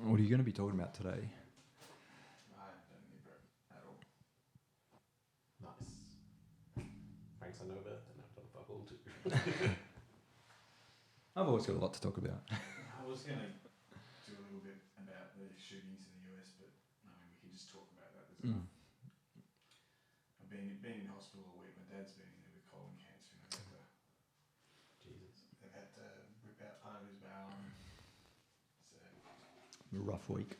What are you going to be talking about today? I don't remember it at all. Nice. Thanks, I know that, and I've done fuck all too. I've always got a lot to talk about. I was going to do a little bit about the shootings in the US, but I mean, we can just talk about that. There's enough. I've been in hospital all week. My dad's been in there with colon cancer, and Jesus. they've had to rip out part of his bowel. So A rough week.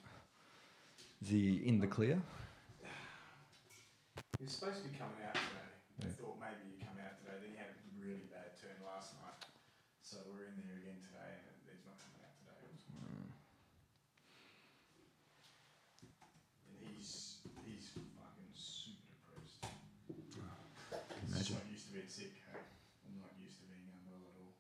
Is he in the clear? he was supposed to be coming out today. They Yeah. thought maybe he'd come out today. Then he had a really bad turn last night. So we're in there again today, and he's not coming out today. And he's fucking super depressed. He's just not used to being sick. Hey? I'm not used to being unwell at all.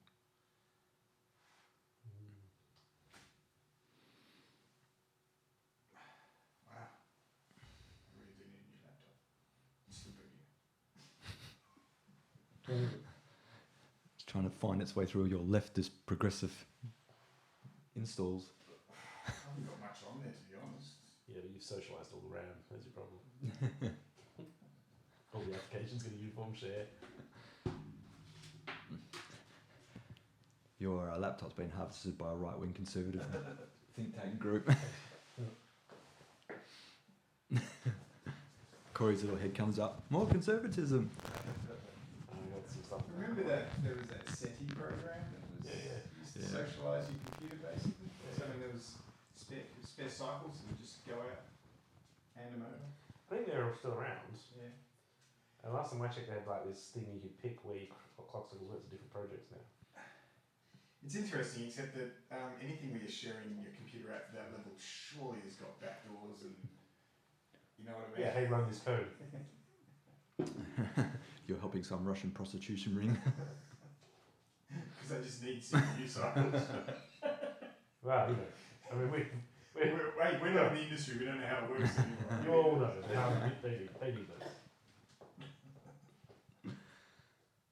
Wow. I really do need a new laptop. It's still pretty new. It's trying to find its way through your leftist progressive installs. I haven't got much on there, to be honest. Yeah, but you've socialised all the RAM. That's your problem. All the applications get a uniform share. Your laptop's been harvested by a right-wing conservative think tank group. Corey's little head comes up. More conservatism. I got some stuff. Remember that there was that SETI program that was used to Yeah. socialise your computer basically? So I mean, there was spare cycles and just go out, hand them over. I think they're still around. Yeah. And last time I checked, they had like this thing you could pick where you clock circles went to different projects now. It's interesting, except that anything where you're sharing your computer at that level surely has got backdoors and you know what I mean? Yeah, hey, run this code. You're helping some Russian prostitution ring. Because they just need CPU cycles. Well, you know, I mean, we're not in the industry, we don't know how it works anymore. you all know how they do this.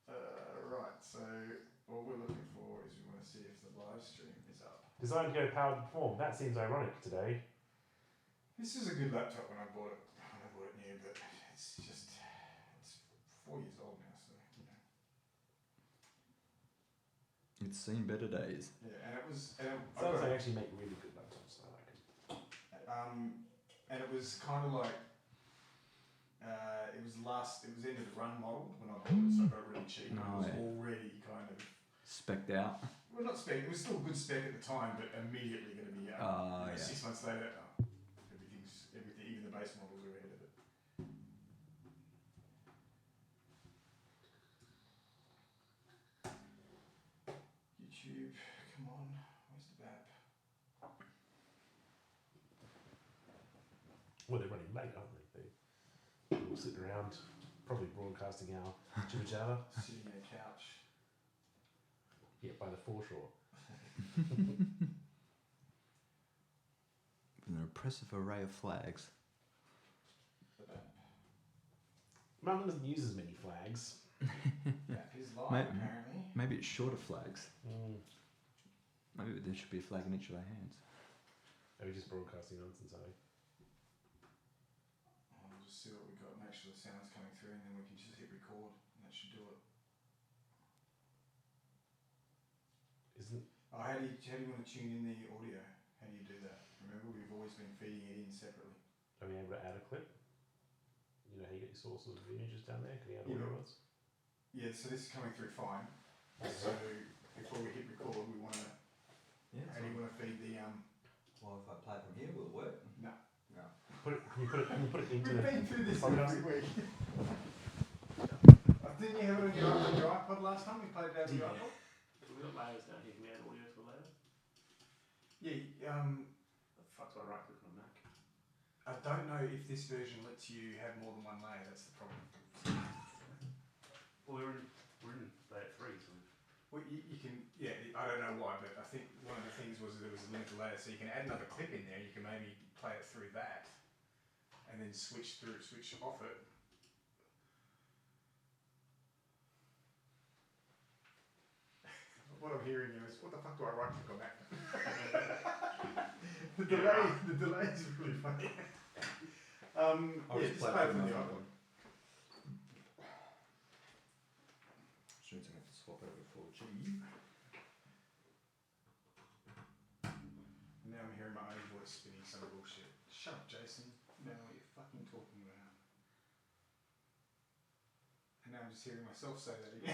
Right, so what we're looking for is we want to see if the live stream is up. Designed to go powered to perform. That seems ironic today. This is a good laptop when I bought it new, but it's 4 years old now, so you know. It's seen better days. Yeah, and it was. Sounds like actually make really good laptops. I like it. And it was kind of like. It was end of the run model when I bought it, so I got it really cheap. No, It was yeah. already kind of. Specced out. Well, not spec. It was still good spec at the time, but immediately going to be. Yeah. 6 months later, everything, even the base models are ahead of it. YouTube, come on, where's the BAP? Well, they're running late, aren't they? They're all sitting around, probably broadcasting our jibber jabber. Sitting in a couch. Yeah, by the foreshore. With an oppressive array of flags. The BAP. Mountain doesn't use as many flags. BAP is live, Mate. apparently. Maybe it's shorter flags. Mm. Maybe there should be a flag in each of our hands. Are we just broadcasting nonsense, are we? We'll just see what we've got, make sure the sound's coming through, and then we can just hit record, and that should do it. Isn't How do you want to tune in the audio? How do you do that? Remember, we've always been feeding it in separately. are we able to add a clip? You know how you get your sources of images down there? Can you add Yeah. audio ones? Yeah, so this is coming through fine. So before we hit record, we want to. How do you want to feed the Well, if I play it from here, will it work? No. No. Can you put it into We've the been through this podcast? every week. Didn't you have it on your iPod last time? We played it out of your Yeah. iPod? We've got layers down here. Can we add audio to the layer? Yeah. The fuck do I right click on a Mac? I don't know if this version lets you have more than one layer. That's the problem. Well, we're in layer 3, so Well, you can. Yeah, I don't know why, but I think one of the things was that there was a limited layer, so you can add another clip in there. You can maybe play it through that, and then switch off it. What I'm hearing is, what the fuck do I right click on that? The delay is really funny. Just play it from the iPod. Soon to have to swap over 4G. Now I'm hearing my own voice spinning some bullshit. Shut up, Jason. You don't know what you're fucking talking about. And now I'm just hearing myself say that again.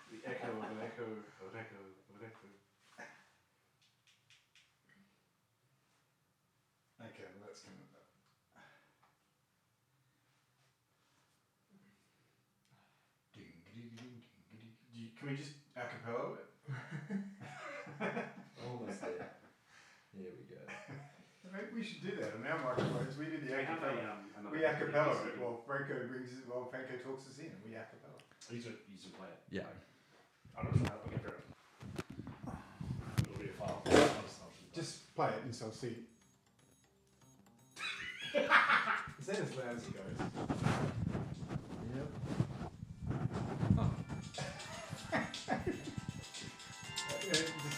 The echo of an echo of an echo of an echo. Okay, well that's coming up. Can we just acapella it? Almost there. Here we go. Maybe we should do that on our microphones. We do the We have acapella. We acapella it while Franco talks us in and we acapella. You should play it. Yeah. I'm not sure how to get through it. It'll be a file. Just play it and so I'll see. Is that as loud as it goes? Yep.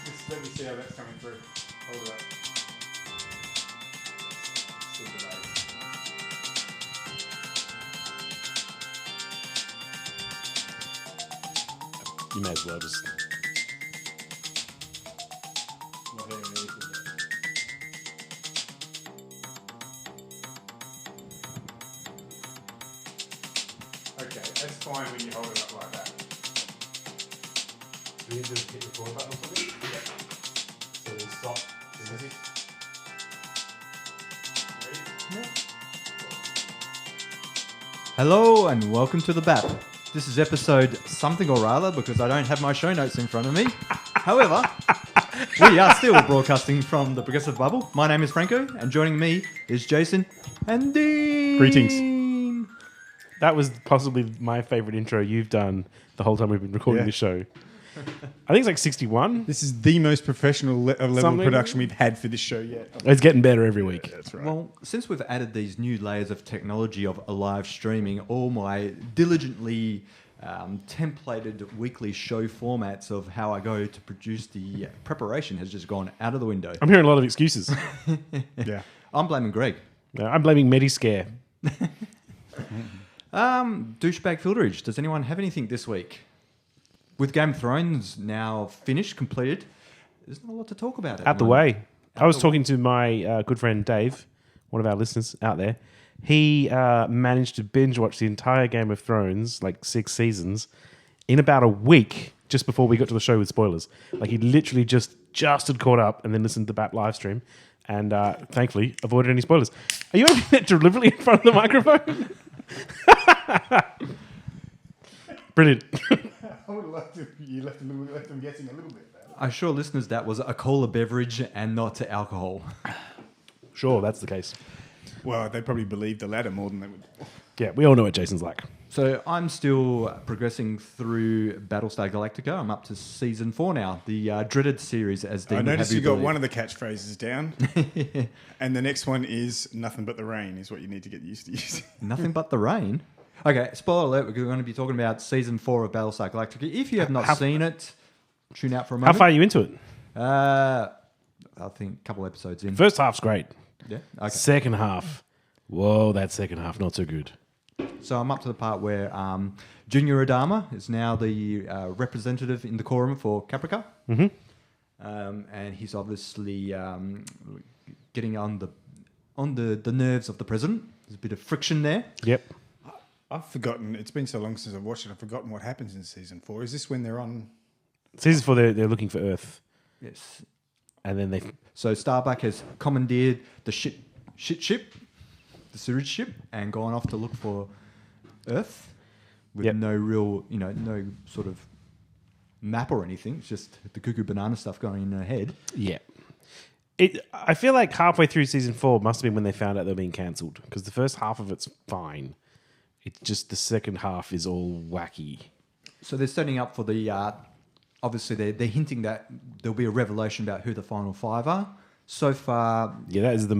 Just let me see how that's coming through. Hold it up. Super loud. You may as well just. Not hearing anything yet. Okay, that's fine when you hold it up like that. Do you need to hit record button or something? Yeah. So then stop the music. Ready? Hello and welcome to the BAP. This is episode something or rather because I don't have my show notes in front of me. However, we are still broadcasting from the Progressive Bubble. My name is Franco and joining me is Jason and Dean. Greetings. That was possibly my favourite intro you've done the whole time we've been recording this show. I think it's like 61. This is the most professional level of Something. production we've had for this show yet. It's getting better every week. That's right. Well, since we've added these new layers of technology of a live streaming, all my diligently templated weekly show formats of how I go to produce the preparation has just gone out of the window. I'm hearing a lot of excuses. Yeah. I'm blaming Greg. I'm blaming Mediscare. Douchebag filterage. Does anyone have anything this week? With Game of Thrones now finished, completed, there's not a lot to talk about. Out the way. I was talking to my good friend Dave, one of our listeners out there. He managed to binge watch the entire Game of Thrones, like 6 seasons, in about a week just before we got to the show with spoilers. Like he literally just had caught up and then listened to the BAP live stream and thankfully avoided any spoilers. Are you opening that deliberately in front of the microphone? Brilliant. I would have loved to. You left them guessing a little bit better. I assure listeners that was a cola beverage and not alcohol. Sure, that's the case. Well, they probably believed the latter more than they would. Yeah, we all know what Jason's like. So I'm still progressing through Battlestar Galactica. I'm up to season 4 now, the dreaded series. As Dean I would noticed have you got believe. one of the catchphrases down, and the next one is "nothing but the rain" is what you need to get used to using. Nothing but the rain. Okay, spoiler alert, we're going to be talking about season 4 of Battlestar Galactica. If you have not seen it, tune out for a moment. How far are you into it? I think a couple episodes in. First half's great. Yeah. Okay. Second half. Whoa, that second half, not so good. So I'm up to the part where Junior Adama is now the representative in the quorum for Caprica. Mm-hmm. And he's obviously getting on the nerves of the president. There's a bit of friction there. Yep. I've forgotten. It's been so long since I've watched it. I've forgotten what happens in season 4. Is this when they're on? Season 4, they're looking for Earth. Yes. And then they... So Starbuck has commandeered the ship, the sewage ship, and gone off to look for Earth with no real, no sort of map or anything. It's just the cuckoo banana stuff going in her head. Yeah. I feel like halfway through season 4 must have been when they found out they were being cancelled, because the first half of it's fine. It's just the second half is all wacky. So they're setting up for the... obviously, they're hinting that there'll be a revelation about who the final 5 are. So far... Yeah, that is the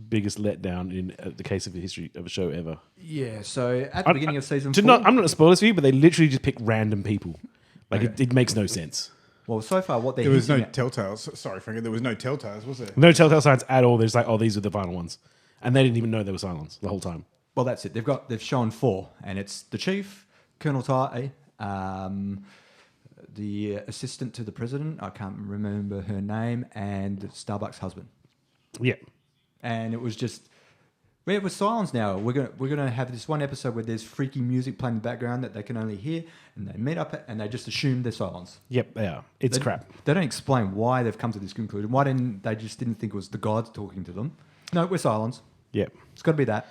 biggest letdown in the case of the history of a show ever. Yeah, so at the beginning of season 4... I'm not a spoiler for you, but they literally just pick random people. Like, it makes no sense. Well, so far what they're There was no hinting at- telltales. Sorry, Frank. There was no telltales, was there? No telltale signs at all. There's like, oh, these are the final ones, and they didn't even know there were Cylons the whole time. Well, that's it. They've shown 4, and it's the chief, Colonel Tai, the assistant to the president. I can't remember her name, and Starbuck's husband. Yeah. And it was just we're Cylons now. We're gonna have this one episode where there's freaky music playing in the background that they can only hear, and they meet up and they just assume they're Cylons. Yep. They are. It's crap. They don't explain why they've come to this conclusion. Why didn't they just didn't think it was the gods talking to them? No, we're Cylons. Yep. It's got to be that.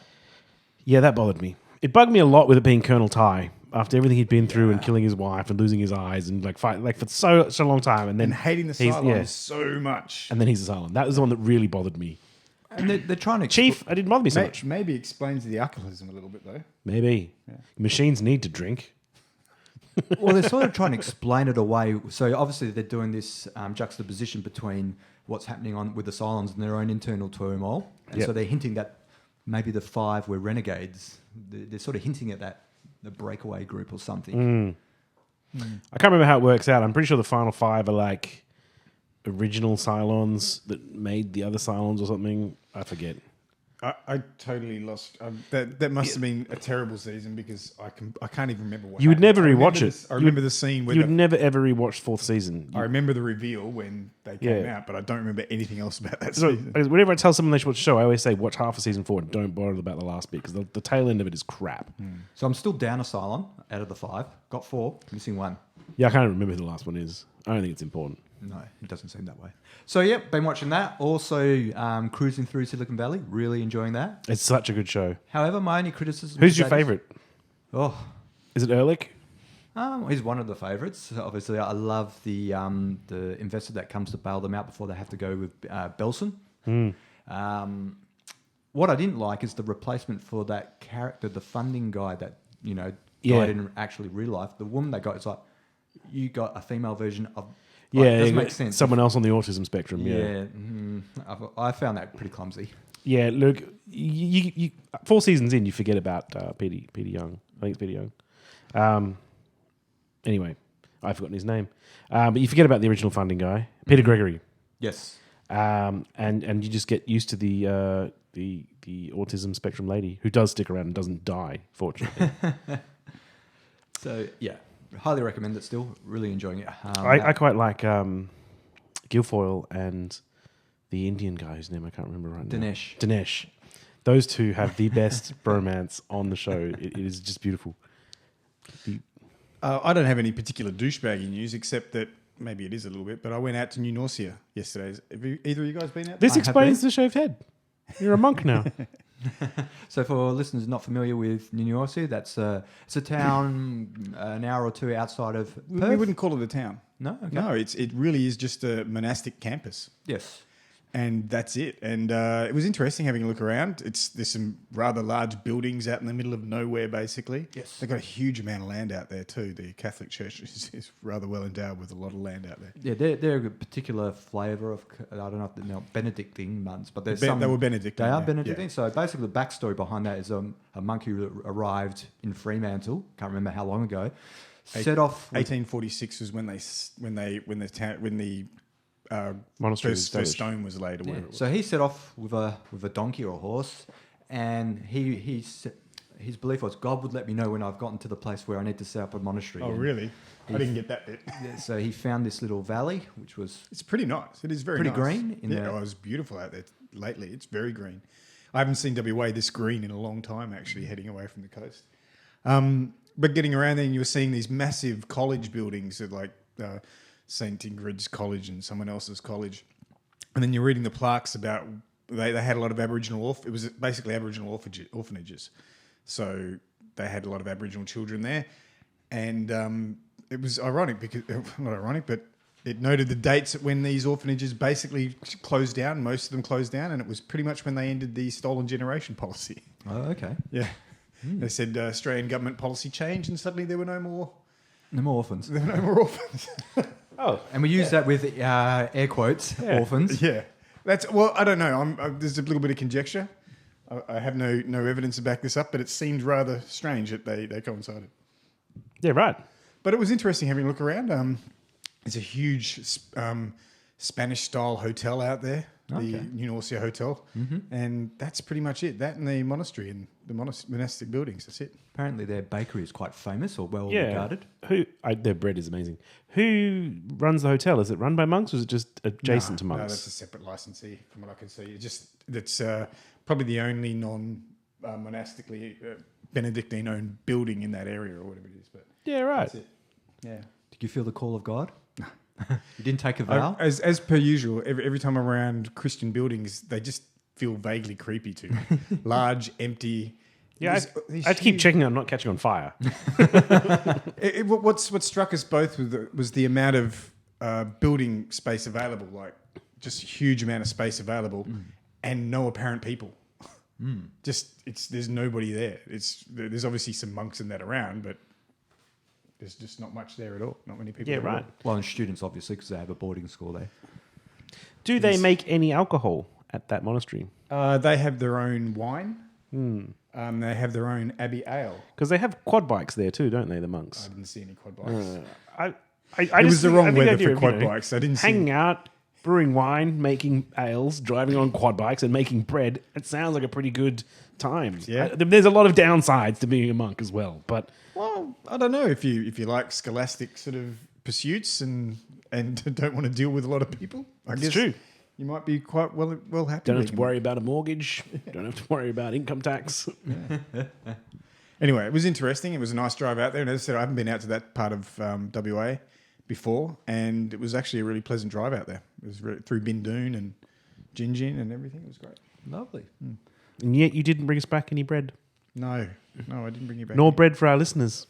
Yeah, that bothered me. It bugged me a lot with it being Colonel Tai after everything he'd been through and killing his wife and losing his eyes and like fight like for so long time, and then And hating the he's- Cylons yeah. so much. and then he's a Cylon. That was the one that really bothered me. And they're trying to Chief, I didn't bother me so much. Maybe explains the alcoholism a little bit, though. Maybe machines need to drink. Well, they're sort of trying to explain it away. So obviously they're doing this juxtaposition between what's happening on with the Cylons and their own internal turmoil. And Yep. so they're hinting that maybe the 5 were renegades. They're sort of hinting at that, the breakaway group or something. I can't remember how it works out. I'm pretty sure the final 5 are like original Cylons that made the other Cylons or something. I forget. I totally lost. That must have been a terrible season because I can't even remember what You would happened. never I remember rewatch it. this- I remember the scene where You would never ever rewatch 4th season. I remember the reveal when they came Yeah. out, but I don't remember anything else about that So, season. whenever I tell someone they should watch a show, I always say watch half of season 4 and don't bother about the last bit because the tail end of it is crap. So I'm still down a Cylon out of the 5. Got 4, missing 1. Yeah, I can't remember who the last one is. I don't think it's important. No, it doesn't seem that way. So, yep, been watching that. Also, cruising through Silicon Valley. Really enjoying that. It's such a good show. However, my only criticism... Who's to your that is- favorite? Oh, Is it Ehrlich? he's one of the favourites. Obviously, I love the investor that comes to bail them out before they have to go with Belson. What I didn't like is the replacement for that character, the funding guy that died in actually real life. The woman they got, it's like you got a female version of. Like, Yeah, it doesn't make sense. someone else on the autism spectrum. Yeah, I found that pretty clumsy. yeah. Look, you 4 seasons in, you forget about Peter Young. I think it's Peter Young. Anyway, I've forgotten his name, but you forget about the original funding guy, Peter Gregory. Yes. And you just get used to the autism spectrum lady who does stick around and doesn't die, fortunately. So yeah, highly recommend it. Still really enjoying it. I quite like Guilfoyle and the Indian guy whose name I can't remember right now. Dinesh. Those two have the best bromance on the show. It is just beautiful. I don't have any particular douchebaggy news except that maybe it is a little bit, but I went out to New Norcia yesterday. Have either of you guys been out? This I have explains been. the shaved head. You're a monk now. So for listeners not familiar with Ninuosi, it's a town an hour or 2 outside of Perth. We wouldn't call it a town. No? Okay. No, it really is just a monastic campus. Yes. And that's it. And it was interesting having a look around. There's some rather large buildings out in the middle of nowhere, basically. Yes. They've got a huge amount of land out there too. The Catholic Church is rather well endowed with a lot of land out there. Yeah, they're a particular flavour of, I don't know if they're Benedictine nuns, but there's They were Benedictine. They are yeah. Benedictine. Yeah. So basically the backstory behind that is a monk who arrived in Fremantle, can't remember how long ago, set off... with- 1846 was when the Monastery first established. stone was laid or Yeah. whatever. it was. So he set off with a donkey or a horse, and his belief was God would let me know when I've gotten to the place where I need to set up a monastery. Oh, And really? I didn't get that bit. yeah, so he found this little valley, which was It's pretty nice. It is very Pretty nice. green in yeah, there. it was beautiful out there lately. It's very green. I haven't seen WA this green in a long time, actually, heading away from the coast. But getting around there, and you were seeing these massive college buildings at like St. Ingrid's College and someone else's college. And then you're reading the plaques about they had a lot of Aboriginal it was basically Aboriginal orphanages. So they had a lot of Aboriginal children there. And it was ironic because, not ironic, but it noted the dates at when these orphanages basically closed down. Most of them closed down, and it was pretty much when they ended the stolen generation policy. oh, okay. Yeah. They said Australian government policy changed, and suddenly there were no more orphans. orphans. Oh, And we use that with air quotes, orphans. Yeah, I don't know. There's a little bit of conjecture. I have no evidence to back this up, but it seemed rather strange that they coincided. yeah, right. But it was interesting having a look around. There's a huge Spanish-style hotel out there, the Okay. New Norcia Hotel, and that's pretty much it. That and the monastery and the monastic buildings. That's it. Apparently, their bakery is quite famous or well Yeah. regarded. Their bread is amazing. Who runs the hotel? Is it run by monks or is it just adjacent to No, monks? that's a separate licensee, from what I can see. That's probably the only non-monastically Benedictine-owned building in that area, or whatever it is. But Yeah, right. that's it. Yeah. Did you feel the call of God? You didn't take a vow? As per usual, every time I'm around Christian buildings, they just feel vaguely creepy to me. Large, empty. Yeah, I have to keep checking I'm not catching on fire. What struck us both was the amount of building space available, like just a huge amount of space available, and no apparent people. There's nobody there. There's obviously some monks and that around, but there's just not much there at all. Not many people. Yeah, there at right. Well, and students, obviously, because they have a boarding school there. Do they make any alcohol at that monastery? all. They have their own wine. They have their own abbey ale. Because they have quad bikes there too, don't they, the monks? I didn't see any quad bikes. I It was the wrong think weather idea for of, quad bikes. I didn't see. hanging out, brewing wine, making ales, driving on quad bikes, and making bread. It sounds like a pretty good time. Yeah. There's a lot of downsides to being a monk as well, but Well, I don't know if you like scholastic sort of pursuits and don't want to deal with a lot of people. I guess true. You might be quite well happy. don't have to being- worry about a mortgage. Don't have to worry about income tax. Anyway, it was interesting. It was a nice drive out there, and as I said, I haven't been out to that part of WA before, and it was actually a really pleasant drive out there. It was through Bindoon and Gingin and everything. It was great. Lovely. And yet you didn't bring us back any bread. No, I didn't bring you back. Nor bread for our listeners.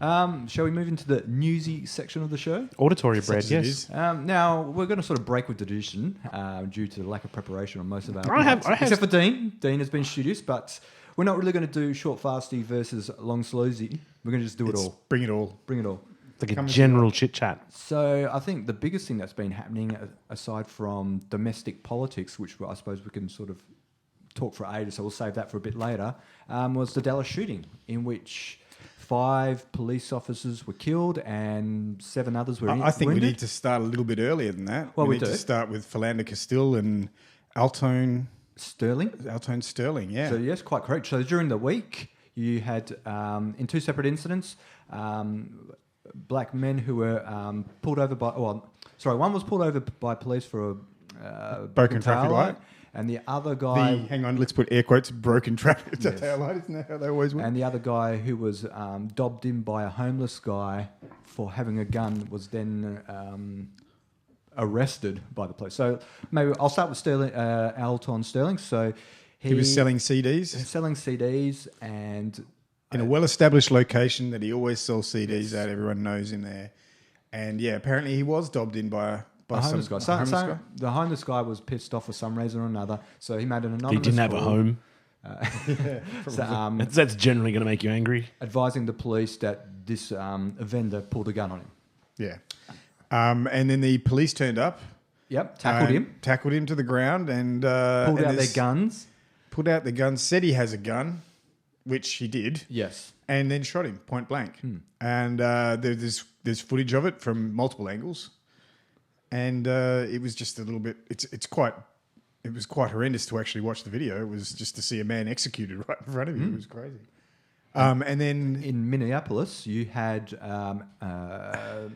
Shall we move into the newsy section of the show? Auditory bread, as it yes. is. Now, we're going to sort of break with tradition due to the lack of preparation on most of our I have- podcasts. Except for Dean. Dean has been studious, but we're not really going to do short fasty versus long slowsy. We're going to just do it all. Bring it all. Bring it all. Like a Come as general chit chat. So I think the biggest thing that's been happening, aside from domestic politics, which I suppose we can sort of talk for ages, so we'll save that for a bit later, was the Dallas shooting, in which 5 police officers were killed and 7 others were I think wounded. we need to start a little bit earlier than that. Well, we need do. to start with Philander Castile and Altone Sterling. Sterling. Yeah. So yes, quite correct. So during the week, you had in 2 separate incidents, black men who were pulled over by. One was pulled over by police for a Broken traffic light. and the other guy. Hang on, let's put air quotes, broken traffic Yes. tail light. Isn't that how they always win? And the other guy who was dobbed in by a homeless guy for having a gun was then arrested by the police. So maybe I'll start with Sterling, Alton Sterling. So He was selling CDs selling CDs and in a well-established location that he always sells CDs at. Everyone knows him there. And yeah, apparently he was dobbed in by a homeless guy. So, homeless guy. the homeless guy was pissed off for some reason or another. So he made an anonymous He didn't have a call, home. so, That's generally going to make you angry. advising the police that this vendor pulled a gun on him. Yeah. And then the police turned up. Yep, tackled him, Tackled him to the ground and pulled and out their this- guns. Pulled out the gun, said he has a gun, which he did, Yes. and then shot him point blank. And there's footage of it from multiple angles, and it was just a little bit. It was quite horrendous to actually watch the video. It was just to see a man executed right in front of you. It was crazy. And then In Minneapolis, you had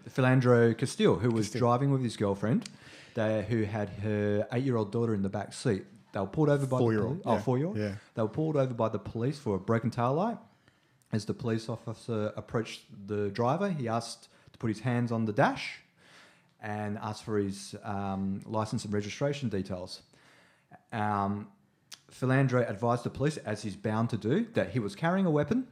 Philandro Castile, who was driving with his girlfriend, who had her 8-year-old daughter in the back seat. They were pulled over by 4-year-old, the police. yeah. 4-year-old. Yeah. They were pulled over by the police for a broken tail light. As the police officer approached the driver, he asked to put his hands on the dash and asked for his license and registration details. Philandro advised the police, as he's bound to do, that he was carrying a weapon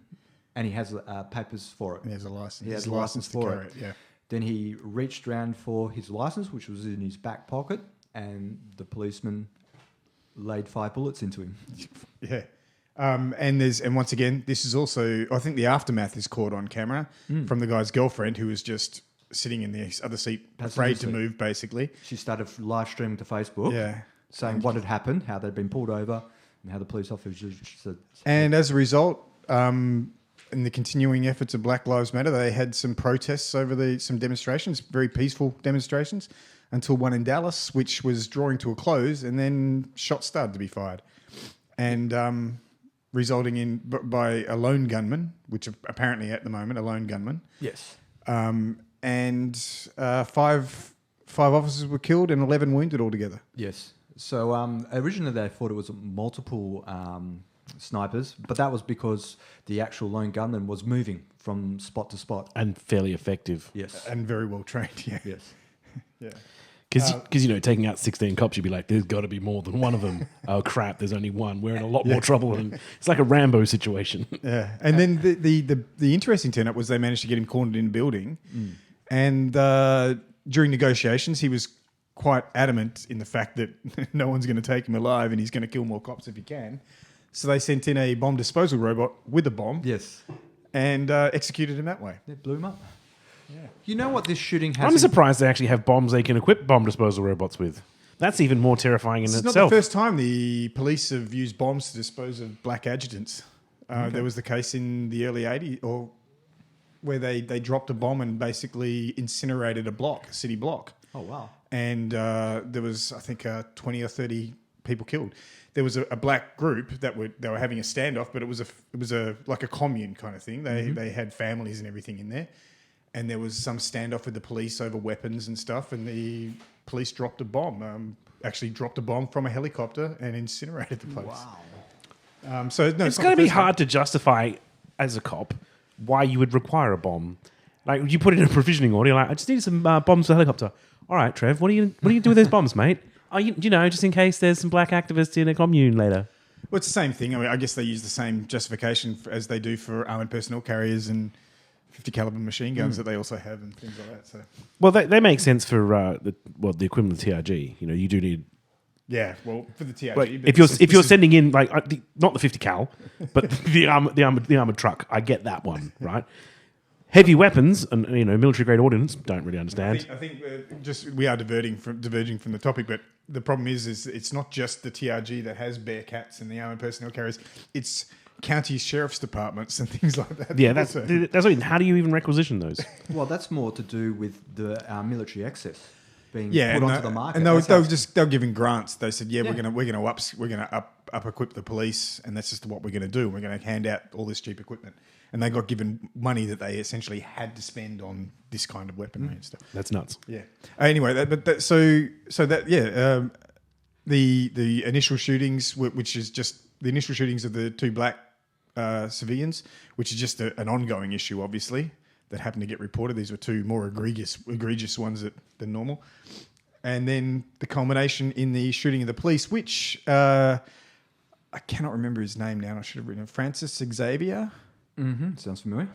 and he has papers for it. he has a license. He has His a license to for carry it. Yeah. Then he reached around for his license, which was in his back pocket, and the policeman laid 5 bullets into him. Yeah. And once again, this is also, I think the aftermath is caught on camera from the guy's girlfriend who was just sitting in the other seat, afraid to seat. move, basically. She started live streaming to Facebook, Yeah. saying what had happened, how they'd been pulled over, and how the police officer said, And as a result, in the continuing efforts of Black Lives Matter, they had some protests over some demonstrations, very peaceful demonstrations, until one in Dallas, which was drawing to a close, and then shots started to be fired, and resulting in by a lone gunman, which apparently at the moment a lone gunman. Yes. And five officers were killed and 11 wounded altogether. Yes. So originally they thought it was multiple snipers, but that was because the actual lone gunman was moving from spot to spot. And fairly effective. Yes. And very well trained, yeah. Yes. Yeah. Because, taking out 16 cops, you'd be like, there's got to be more than one of them. Oh, crap, there's only one. We're in a lot more trouble. And it's like a Rambo situation. Yeah. And then the interesting turn-up was they managed to get him cornered in a building. And during negotiations, he was quite adamant in the fact that no one's going to take him alive and he's going to kill more cops if he can. So they sent in a bomb disposal robot with a bomb. Yes. And executed him that way. They blew him up. Yeah. You know what this shooting has... I'm surprised they actually have bombs they can equip bomb disposal robots with. That's even more terrifying in It's itself. not the first time the police have used bombs to dispose of black adjutants. There was the case in the early 80s where they dropped a bomb and basically incinerated a city block. Oh, wow. And there was, I think, 20 or 30 people killed. There was a black group they were having a standoff, but it was like a commune kind of thing. They had families and everything in there. And there was some standoff with the police over weapons and stuff, and the police dropped a bomb. Actually dropped a bomb from a helicopter and incinerated the place. Wow. So no, It's going to be hard to justify as a cop why you would require a bomb. Like, you put it in a provisioning order, you're like, I just need some bombs for the helicopter. All right, Trev, what do you do with those bombs, mate? Oh, just in case there's some black activists in a commune later. Well, it's the same thing. I mean, I guess they use the same justification as they do for armoured personnel carriers and 50 caliber machine guns that they also have and things like that. So, well, they make sense for the equivalent of TRG. You do need. Yeah, well, for the TRG. But but if you're sending in not the 50 cal, but the armored truck, I get that one, right? Heavy weapons and military grade ordnance, don't really understand. I think we are diverging from the topic, but the problem is it's not just the TRG that has Bearcats and the armoured personnel carriers. It's county sheriff's departments and things like that. Yeah, that's what I mean. How do you even requisition those? Well, that's more to do with the military access being Yeah, put onto the market. and they were giving grants. They said, we're gonna up equip the police, and that's just what we're gonna do. We're gonna hand out all this cheap equipment, and they got given money that they essentially had to spend on this kind of weaponry and stuff. That's nuts. Yeah. Anyway, the initial shootings, which is just the initial shootings of the two black civilians, which is just an ongoing issue, obviously, that happened to get reported. These were two more egregious ones than normal. And then the culmination in the shooting of the police, which I cannot remember his name now. I should have written it. Francis Xavier. Mm-hmm. Sounds familiar.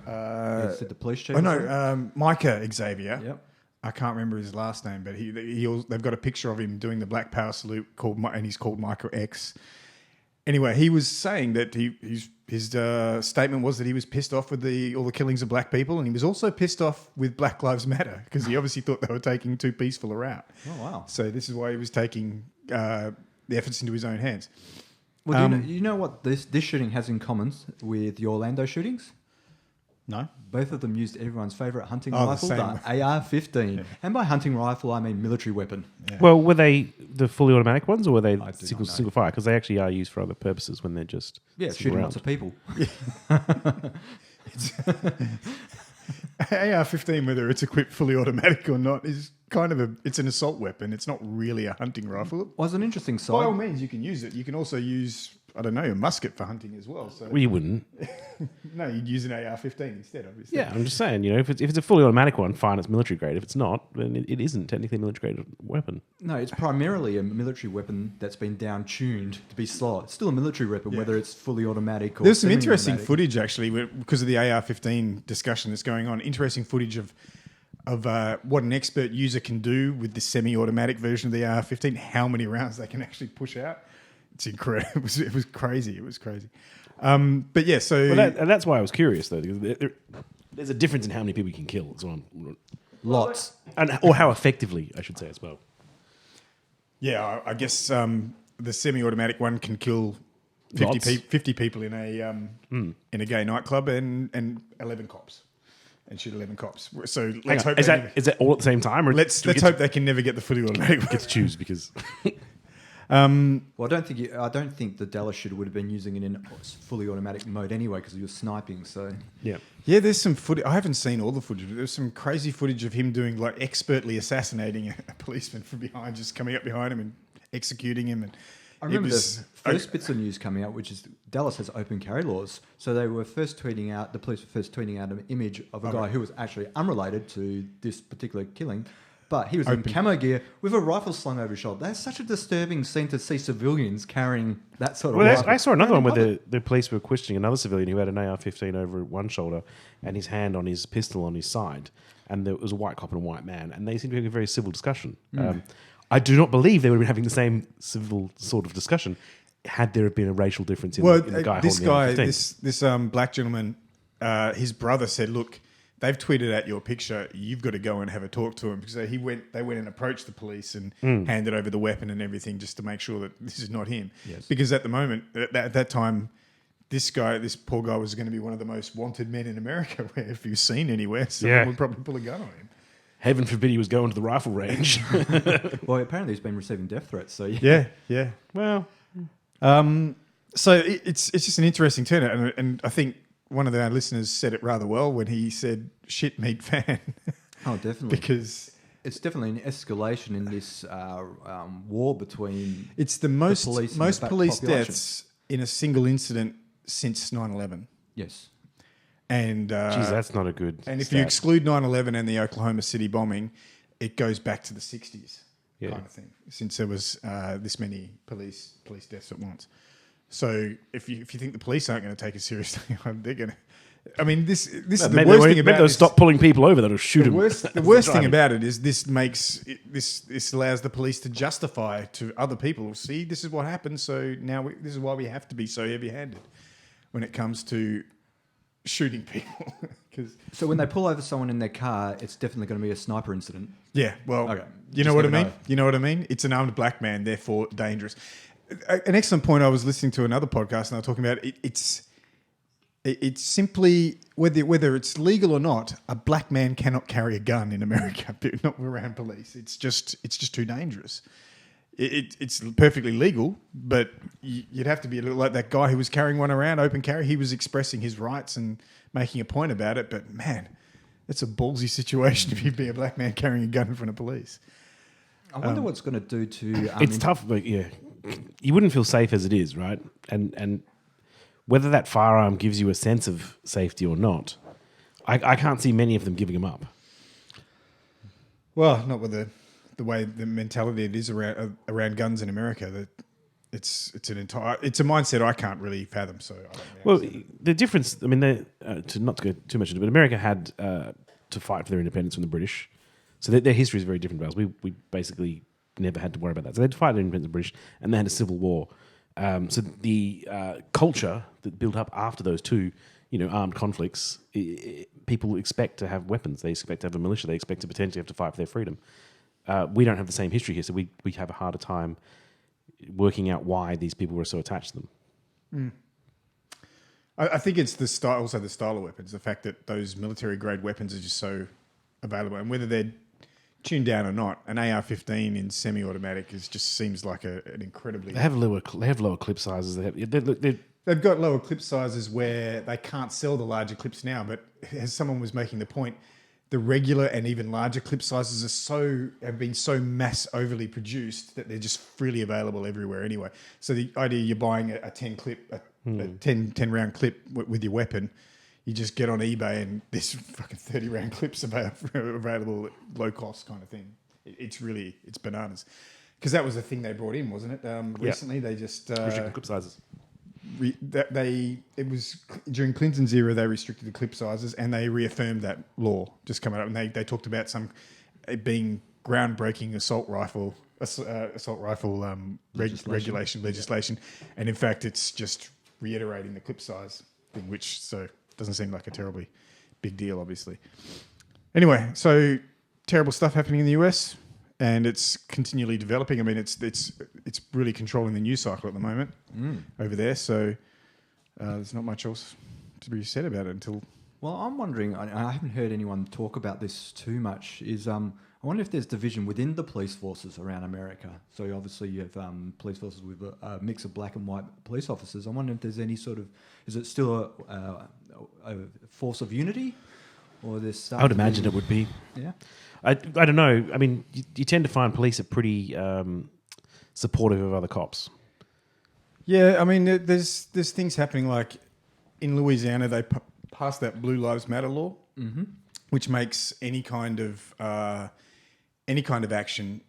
Said the police chief. Oh no, Micah Xavier. Yep. I can't remember his last name, but they've got a picture of him doing the Black Power salute and he's called Micah X. Anyway, he was saying that his statement was that he was pissed off with all the killings of black people, and he was also pissed off with Black Lives Matter because he obviously thought they were taking too peaceful a route. Oh wow! So this is why he was taking the efforts into his own hands. Well, do you know what this shooting has in common with the Orlando shootings? No. Both of them used everyone's favourite hunting the rifle, the same. AR-15. Yeah. And by hunting rifle, I mean military weapon. Yeah. Well, were they the fully automatic ones, or were they I do not know. single fire? Because they actually are used for other purposes when they're just Shooting round. lots of people. AR-15, whether it's equipped fully automatic or not, is kind of it's an assault weapon. It's not really a hunting rifle. Was an interesting By all side. means, you can use it. You can also use, I don't know, a musket for hunting as well. So Well, you wouldn't. no, you'd use an AR-15 instead, obviously. Yeah, I'm just saying. If it's a fully automatic one, fine, it's military grade. If it's not, then it isn't technically a military grade weapon. No, it's primarily a military weapon that's been down-tuned to be slow. It's still a military weapon, Yeah. whether it's fully automatic or There's some interesting semi-automatic. footage actually because of the AR-15 discussion that's going on. Interesting footage of what an expert user can do with the semi-automatic version of the AR-15. How many rounds they can actually push out? It's incredible. It was crazy. It was crazy. But yeah, so And that's why I was curious, though, because there's a difference in how many people you can kill. Lots. Or how effectively, I should say, as well. yeah, I guess the semi-automatic one can kill Lots. 50 people in a gay nightclub and 11 cops. And shoot 11 cops. So let's hope is that all at the same time? Or let's hope they can never get the fully automatic. get to choose because Well, I don't think the Dallas shooter would have been using it in fully automatic mode anyway because he was sniping. So yeah. Yeah, there's some footage. I haven't seen all the footage. There's some crazy footage of him doing like expertly assassinating a policeman from behind, just coming up behind him and executing him. And I remember the first bits of news coming out, which is Dallas has open carry laws. So they were first tweeting out, the police were first tweeting out an image of a guy who was actually unrelated to this particular killing, but he was in camo gear with a rifle slung over his shoulder. That's such a disturbing scene to see civilians carrying that sort of rifle. I saw another one where the police were questioning another civilian who had an AR-15 over one shoulder and his hand on his pistol on his side. And there was a white cop and a white man. And they seemed to be having a very civil discussion. I do not believe they would have been having the same civil sort of discussion had there been a racial difference in the guy this holding the guy, AR-15. this black gentleman, his brother said, "Look, they've tweeted out your picture. You've got to go and have a talk to him." So they went and approached the police and handed over the weapon and everything just to make sure that this is not him. Yes. Because at the moment, at that time, this poor guy was going to be one of the most wanted men in America. Where if he was seen anywhere, someone would probably pull a gun on him. Heaven forbid he was going to the rifle range. Well, apparently he's been receiving death threats. So Yeah. Well, So it's just an interesting turnout, and I think one of our listeners said it rather well when he said "shit meat fan." Oh, definitely. Because it's definitely an escalation in this war between. it's the most police and most the police population. deaths in a single incident since 9/11. Yes. And geez, that's not a good. and if stat. you exclude 9/11 and the Oklahoma City bombing, it goes back to the 60s Yeah. kind of thing. Since there was this many police deaths at once. So if you think the police aren't going to take it seriously, they're going to. I mean, this is the maybe worst thing about they'll this. stop pulling people over that'll shoot The them. worst thing about it is this allows the police to justify to other people. See, this is what happened. So now this is why we have to be so heavy-handed when it comes to shooting people. So when they pull over someone in their car, it's definitely going to be a sniper incident. Yeah, well, Okay. you know what I mean? You know what I mean? It's an armed black man, therefore dangerous. An excellent point. I was listening to another podcast and they were talking about it's simply whether it's legal or not, a black man cannot carry a gun in America, not around police. It's just too dangerous. It's perfectly legal, but you'd have to be a little like that guy who was carrying one around, open carry. He was expressing his rights and making a point about it, but man, it's a ballsy situation if you be a black man carrying a gun in front of police. I wonder what's going to do to. It's tough, but yeah, you wouldn't feel safe as it is, right? And whether that firearm gives you a sense of safety or not, I can't see many of them giving them up. Well, not with the way the mentality it is around guns in America. That it's a mindset I can't really fathom. So I don't really Well, understand. the difference, I mean, to not to go too much into it, but America had to fight for their independence from the British. So their history is very different to ours. We basically never had to worry about that. So they had to fight their independence from the British, and they had a civil war. So the culture that built up after those two, armed conflicts, people expect to have weapons. They expect to have a militia. They expect to potentially have to fight for their freedom. We don't have the same history here, so we have a harder time working out why these people were so attached to them. I think it's the style, also the style of weapons. The fact that those military grade weapons are just so available, and whether they're tuned down or not, an AR-15 in semi-automatic just seems like an incredibly. They have lower clip sizes. They've got lower clip sizes where they can't sell the larger clips now. But as someone was making the point, the regular and even larger clip sizes have been so mass overly produced that they're just freely available everywhere anyway. So the idea you're buying a 10 clip, a 10 round clip with your weapon, you just get on eBay and there's fucking 30 round clips available at low cost kind of thing. It's bananas. Because that was the thing they brought in, wasn't it? Recently they just restricted clip sizes. It was during Clinton's era they restricted the clip sizes and they reaffirmed that law just coming up, and they talked about it being groundbreaking assault rifle legislation, and in fact it's just reiterating the clip size thing, which doesn't seem like a terribly big deal, obviously. Anyway, so terrible stuff happening in the US. and it's continually developing. I mean, it's really controlling the news cycle at the moment over there. So there's not much else to be said about it until. Well, I'm wondering, I haven't heard anyone talk about this too much, I wonder if there's division within the police forces around America. So obviously you have police forces with a mix of black and white police officers. I wonder if there's any sort of, is it still a force of unity? Or there's I would imagine it would be. Yeah. I don't know. I mean, you tend to find police are pretty supportive of other cops. Yeah, I mean, there's things happening like in Louisiana, they passed that Blue Lives Matter law, which makes any kind of action,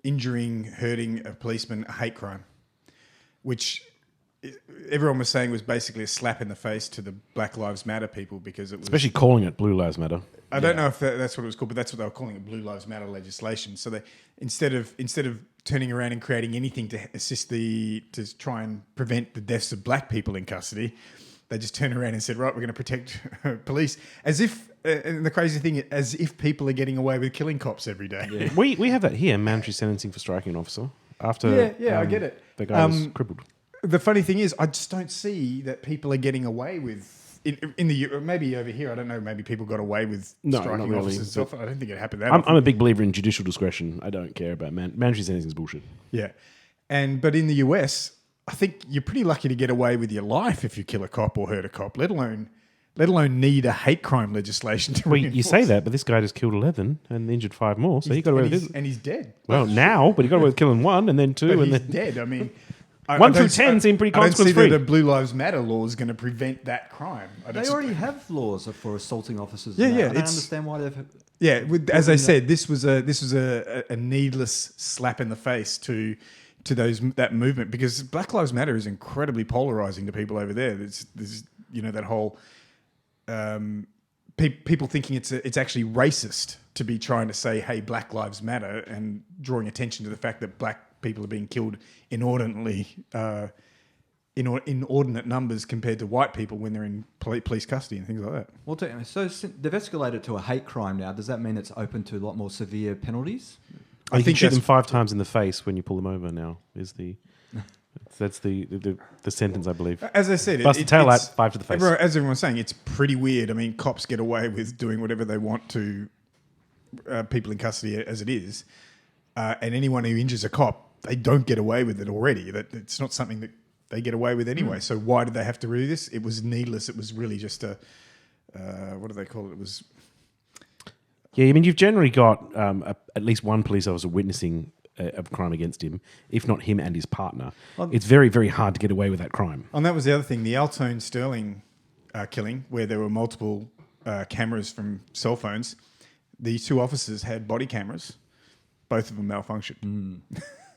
injuring, hurting a policeman, a hate crime, which everyone was saying was basically a slap in the face to the Black Lives Matter people because it was... Especially calling it Blue Lives Matter. I don't know if that's what it was called, but that's what they were calling it, Blue Lives Matter legislation. So they instead of turning around and creating anything to assist to try and prevent the deaths of black people in custody, they just turned around and said, right, we're going to protect police. As if, and the crazy thing, as if people are getting away with killing cops every day. Yeah. We have that here, mandatory sentencing for striking an officer. After I get it. The guy was crippled. The funny thing is, I just don't see that people are getting away with, in the maybe over here, I don't know, maybe people got away with striking not really, officers. I don't think it happened that I'm often. a big believer in judicial discretion. I don't care about mandatory sentencing is bullshit. Yeah. But in the US, I think you're pretty lucky to get away with your life if you kill a cop or hurt a cop, let alone need a hate crime legislation to Well, reinforce. you say that, but this guy just killed 11 and injured 5 more, so he got away with this. And he's dead. Well, now, but he got away with killing 1 and then 2 But and he's then... dead. I mean... 1 through 10 seem pretty I don't see consequence-free. that a Blue Lives Matter law is going to prevent that crime. They already have laws for assaulting officers. Yeah, now. yeah, I don't it's- understand why they've... Yeah, as I said, this was a needless slap in the face to that movement because Black Lives Matter is incredibly polarizing to people over there. There's that whole people thinking it's actually racist to be trying to say, hey, Black Lives Matter, and drawing attention to the fact that black people are being killed inordinately, inordinate numbers compared to white people when they're in police custody and things like that. Well, so they've escalated to a hate crime now. Does that mean it's open to a lot more severe penalties? You can shoot that's- them 5 times in the face when you pull them over now, that's the sentence, I believe. As I said, Bust the tail light, 5 to the face. As everyone's saying, it's pretty weird. I mean, cops get away with doing whatever they want to people in custody as it is. And anyone who injures a cop, they don't get away with it already. That it's not something that they get away with anyway. So why did they have to do this? It was needless. It was really just a what do they call it? It was Yeah, I mean, you've generally got at least one police officer witnessing a crime against him, if not him and his partner. It's very, very hard to get away with that crime. and that was the other thing. The Altone Sterling killing, where there were multiple cameras from cell phones. The 2 officers had body cameras. Both of them malfunctioned.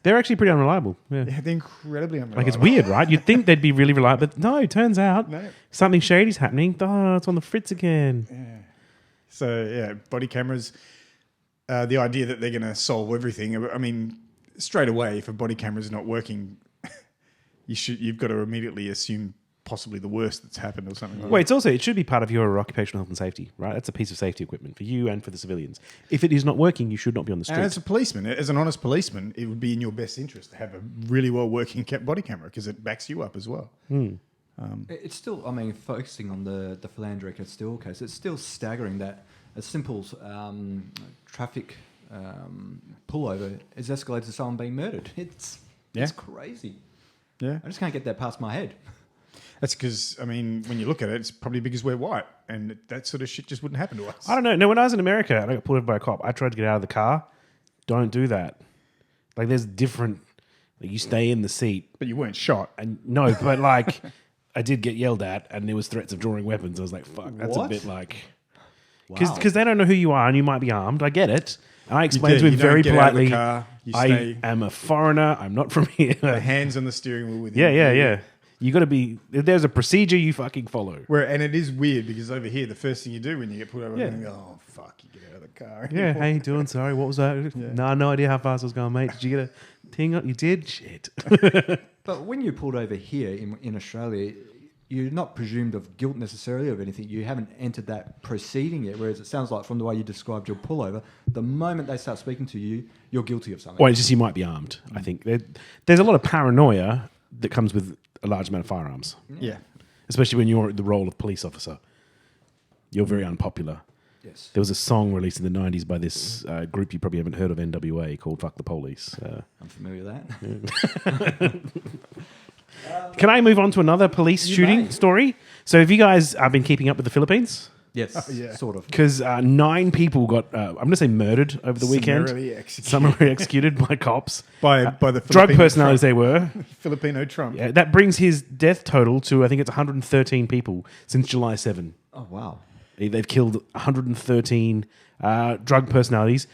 They're actually pretty unreliable. Yeah. Yeah, they're incredibly unreliable. Like, it's weird, right? You'd think they'd be really reliable, but no, it turns out something shady's happening. Oh, it's on the fritz again. Yeah. So, yeah, body cameras, the idea that they're going to solve everything. I mean, straight away, if a body camera is not working, you've got to immediately assume possibly the worst that's happened or something like Well, it should be part of your occupational health and safety, right? That's a piece of safety equipment for you and for the civilians. If it is not working, you should not be on the that. street. And as a policeman, as an honest policeman, it would be in your best interest to have a really well working body camera because it backs you up as well. It's still, I mean, focusing on the Philandric Still case, it's still staggering that a simple traffic pullover is escalated to someone being murdered. It's crazy. Yeah. I just can't get that past my head. That's because, I mean, when you look at it, it's probably because we're white and that sort of shit just wouldn't happen to us. I don't know. No, when I was in America and I got pulled over by a cop, I tried to get out of the car. Don't do that. Like, there's different... Like, you stay in the seat. But you weren't shot. And no, but like, I did get yelled at and there was threats of drawing weapons. I was like, fuck, that's What? a bit like... Wow. Because they don't know who you are and you might be armed. I get it. And I explained to him You don't very get out of the politely, car, you I stay- am a foreigner. I'm not from here. The hands on the steering wheel with you. Yeah. You got to be... There's a procedure you fucking follow. And it is weird because over here, the first thing you do when you get pulled over, Yeah. you go, oh, fuck, you get out of the car. Yeah, how you doing? Sorry, what was that? No, no idea how fast I was going, mate. Did you get a ting up? You did? Shit. But when you're pulled over here in Australia, you're not presumed of guilt necessarily of anything. You haven't entered that proceeding yet. Whereas it sounds like from the way you described your pullover, the moment they start speaking to you, you're guilty of something. Well, it's just you might be armed. I think there's a lot of paranoia that comes with a large amount of firearms, Yeah. especially when you're the role of police officer. You're very unpopular. Yes. There was a song released in the 90s by this group you probably haven't heard of, NWA, called Fuck the Police. I'm familiar with that. Can I move on to another police You shooting may. story? So have you guys been keeping up with the Philippines? Yes, yeah. sort of. Because 9 people got, I'm going to say murdered over the weekend. Summarily executed. Summarily executed by cops. by the Drug Filipino personalities Trump. they were. Filipino Trump. Yeah, that brings his death total to, I think it's 113 people since July 7. Oh, wow. They've killed 113 drug personalities,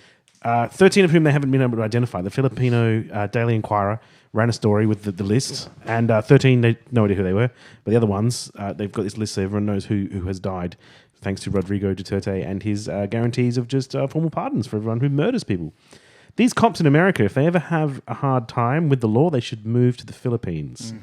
13 of whom they haven't been able to identify. The Filipino Daily Inquirer ran a story with the list, and 13, they no idea who they were. But the other ones, they've got this list so everyone knows who has died, thanks to Rodrigo Duterte and his guarantees of just formal pardons for everyone who murders people. These cops in America, if they ever have a hard time with the law, they should move to the Philippines.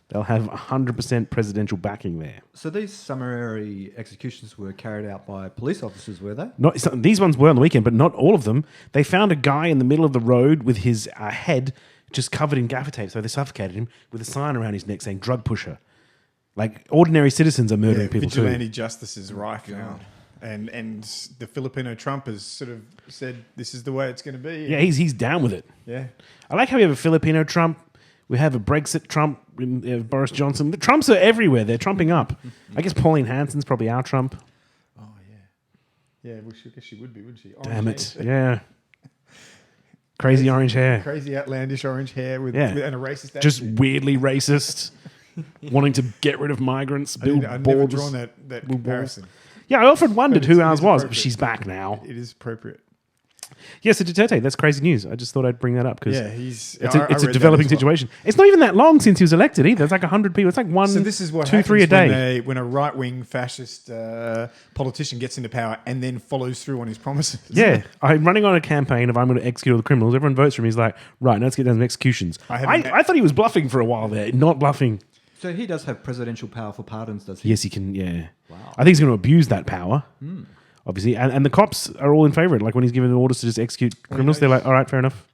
They'll have 100% presidential backing there. So these summary executions were carried out by police officers, were they? These ones were on the weekend, but not all of them. They found a guy in the middle of the road with his head just covered in gaffer tape, so they suffocated him with a sign around his neck saying "drug pusher." Like ordinary citizens are murdering people vigilante too. justice is rife now. And the Filipino Trump has sort of said this is the way it's going to be. Yeah, he's down with it. Yeah. I like how we have a Filipino Trump. We have a Brexit Trump, Boris Johnson. The Trumps are everywhere. They're trumping up. I guess Pauline Hanson's probably our Trump. Oh, yeah. Yeah, well, I guess she would be, wouldn't she? Damn Orange it. hair. Yeah. Crazy orange hair. Crazy outlandish orange hair with Yeah. and a racist Just attitude. weirdly racist. Wanting to get rid of migrants. Build I've never borders. drawn that comparison. Yeah, I often wondered But who it's- ours it is was. appropriate. She's back now. It is appropriate. Yes, so Duterte, that's crazy news. I just thought I'd bring that up because Yeah, he's. it's I a read that developing as well. situation. It's not even that long since he was elected either. It's like 100 people. It's like one, So this is what 2, 3 a happens day. when a right-wing fascist politician gets into power and then follows through on his promises. Yeah, I'm running on a campaign of I'm going to execute all the criminals. Everyone votes for him. He's like, right, now let's get down to executions. I thought he was bluffing for a while there, not bluffing. So he does have presidential power for pardons, does he? Yes, he can, yeah. Wow. I think he's going to abuse that power, obviously. And the cops are all in favour of it. Like when he's given orders to just execute criminals, they're like, all right, fair enough.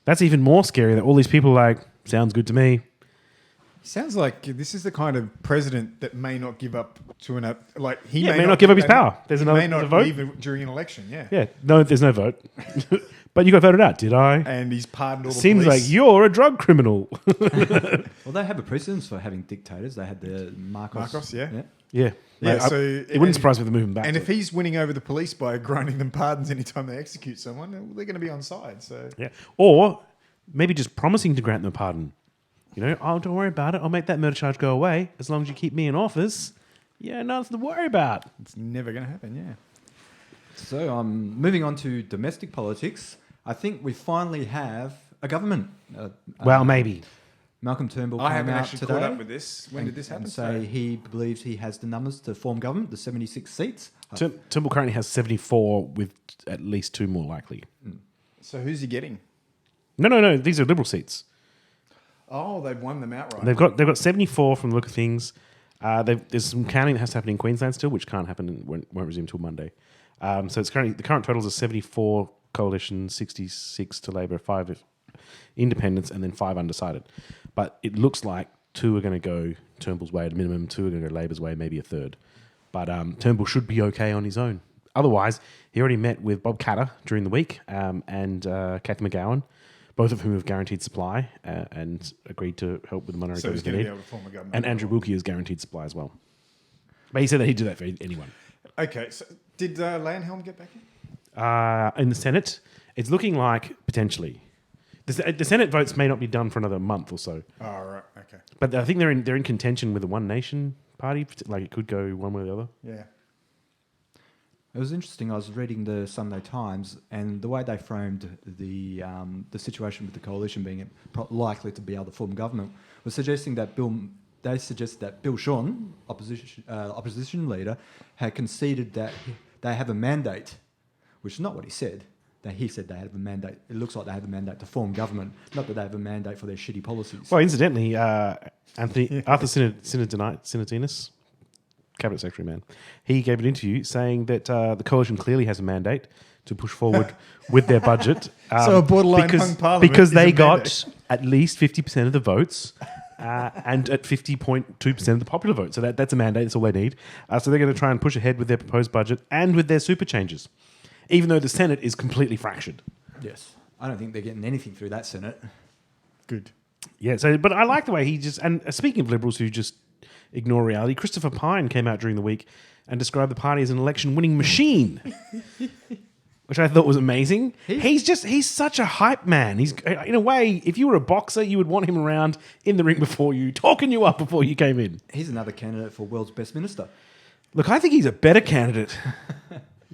That's even more scary that all these people are like, sounds good to me. Sounds like this is the kind of president that may not give up to an like he Yeah, may not give up his power. There's he another may not vote. leave during an election. Yeah, Yeah, no, there's no vote. But you got voted out, did I? and he's pardoned all the Seems police. like you're a drug criminal. Well, they have a precedence for having dictators. They had the Marcos. Marcos, yeah. Yeah. Yeah, I- so it wouldn't surprise me if they're moving back. And to if it. he's winning over the police by granting them pardons anytime they execute someone, they're going to be on side. So Yeah. Or maybe just promising to grant them a pardon. You know, oh, don't worry about it. I'll make that murder charge go away as long as you keep me in office. Yeah, nothing to worry about. it's never going to happen. Yeah. So moving on to domestic politics, I think we finally have a government. Well, maybe. Malcolm Turnbull I came haven't out actually today. caught up with this. When did this happen? And say he believes he has the numbers to form government, the 76 seats. Turnbull currently has 74 with at least 2 more likely. So who's he getting? No. These are Liberal seats. Oh, they've won them outright. They've got 74 from the look of things. There's some counting that has to happen in Queensland still, which can't happen and won't resume until Monday. So it's currently the current totals are 74 coalition, 66 to Labor, 5 independents, and then 5 undecided. But it looks like 2 are going to go Turnbull's way at a minimum, 2 are going to go Labor's way, maybe a third. But Turnbull should be okay on his own. Otherwise, he already met with Bob Katter during the week and Cathy McGowan, both of whom have guaranteed supply and agreed to help with the monetary so he's government they going to be need. able to form a government. And Andrew Wilkie has guaranteed supply as well. But he said that he'd do that for anyone. Okay, so did Landhelm get back in? In the Senate, it's looking like potentially. The Senate votes may not be done for another month or so. Oh, right. Okay. But I think they're in contention with the One Nation party. Like it could go one way or the other. Yeah. It was interesting. I was reading the Sunday Times, and the way they framed the situation with the coalition being likely to be able to form government was suggesting that They suggested that Bill Shawn, opposition leader, had conceded that they have a mandate, which is not what he said. he said they have a mandate. It looks like they have a mandate to form government, not that they have a mandate for their shitty policies. Well, incidentally, Arthur Sinodinos, Cabinet Secretary man, he gave an interview saying that the coalition clearly has a mandate to push forward with their budget. So a borderline hung parliament because is they a got mandate. at least 50% of the votes. And at 50.2% of the popular vote. So that's a mandate. That's all they need. So they're going to try and push ahead with their proposed budget and with their super changes, even though the Senate is completely fractured. Yes. I don't think they're getting anything through that Senate. Good. Yeah. So, but I like the way he just. And speaking of liberals who just ignore reality, Christopher Pyne came out during the week and described the party as an election-winning machine. Which I thought was amazing. He's such a hype man. He's, in a way, if you were a boxer, you would want him around in the ring before you, talking you up before you came in. He's another candidate for world's best minister. Look, I think he's a better candidate.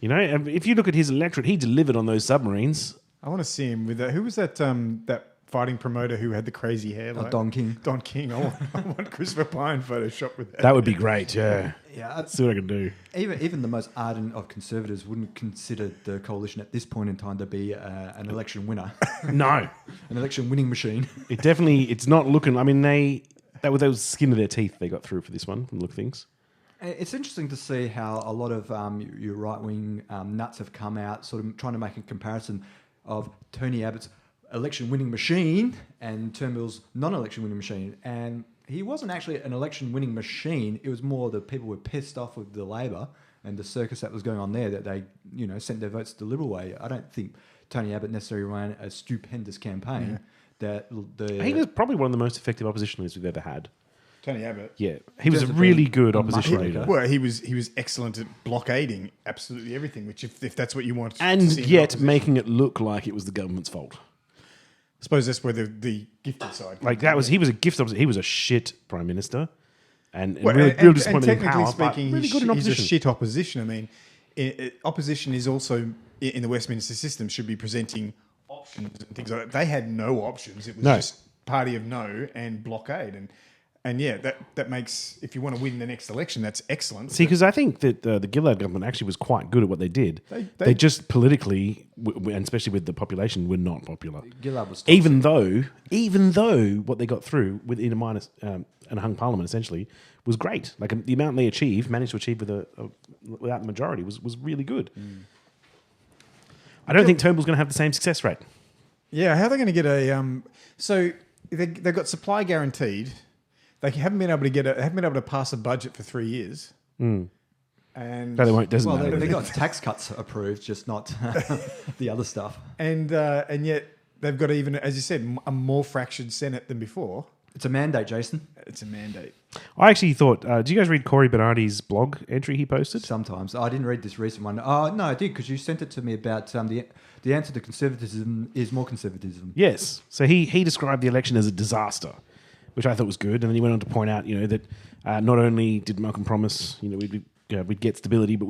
If you look at his electorate, he delivered on those submarines. I want to see him with that. Who was that? That fighting promoter who had the crazy hair? Don King. Don King. I want Christopher Pyne photoshopped with that. That would be great. Yeah. Yeah. Let's see what I can do. Even the most ardent of conservatives wouldn't consider the coalition at this point in time to be an election winner, No, an election winning machine. it's not looking. I mean, that was skin of their teeth they got through for this one. From the look of things. It's interesting to see how a lot of your right-wing nuts have come out sort of trying to make a comparison of Tony Abbott's election-winning machine and Turnbull's non-election-winning machine. And he wasn't actually an election-winning machine. It was more that people were pissed off with the Labor and the circus that was going on there, that they sent their votes the Liberal way. I don't think Tony Abbott necessarily ran a stupendous campaign. He was probably one of the most effective opposition leaders we've ever had. Tony Abbott. Yeah, he was a really good a opposition much leader. Well, he was excellent at blockading absolutely everything. Which, if that's what you want, to And see in yet opposition. making it look like it was the government's fault. I suppose that's where the gifted side. Like he was a gift opposite. He was a shit prime minister, and Well, real disappointment in technically power. But speaking, really good in he's a opposition. shit opposition. I mean, opposition is also in the Westminster system should be presenting options and things like that. They had no options. It was No. just party of no and blockade. And yeah, that makes, if you want to win the next election, that's excellent. See, because I think that the Gillard government actually was quite good at what they did. They- just politically, and especially with the population, were not popular. Gillard was Even though what they got through within a minus and a hung parliament essentially was great. Like the amount they managed to achieve without the majority was really good. I don't think Turnbull's going to have the same success rate. Yeah, how are they going to get a? So they've got supply guaranteed. They haven't been able to pass a budget for 3 years. And No, they won't. Doesn't Well, matter. they got tax cuts approved, just not the other stuff. and yet they've got even, as you said, a more fractured Senate than before. It's a mandate, Jason. It's a mandate. I actually thought. Did you guys read Corey Bernardi's blog entry he posted? Sometimes. I didn't read this recent one. Oh, no, I did, because you sent it to me about the answer to conservatism is more conservatism. Yes. So he described the election as a disaster, which I thought was good. And then he went on to point out, that not only did Malcolm promise, we'd get stability, but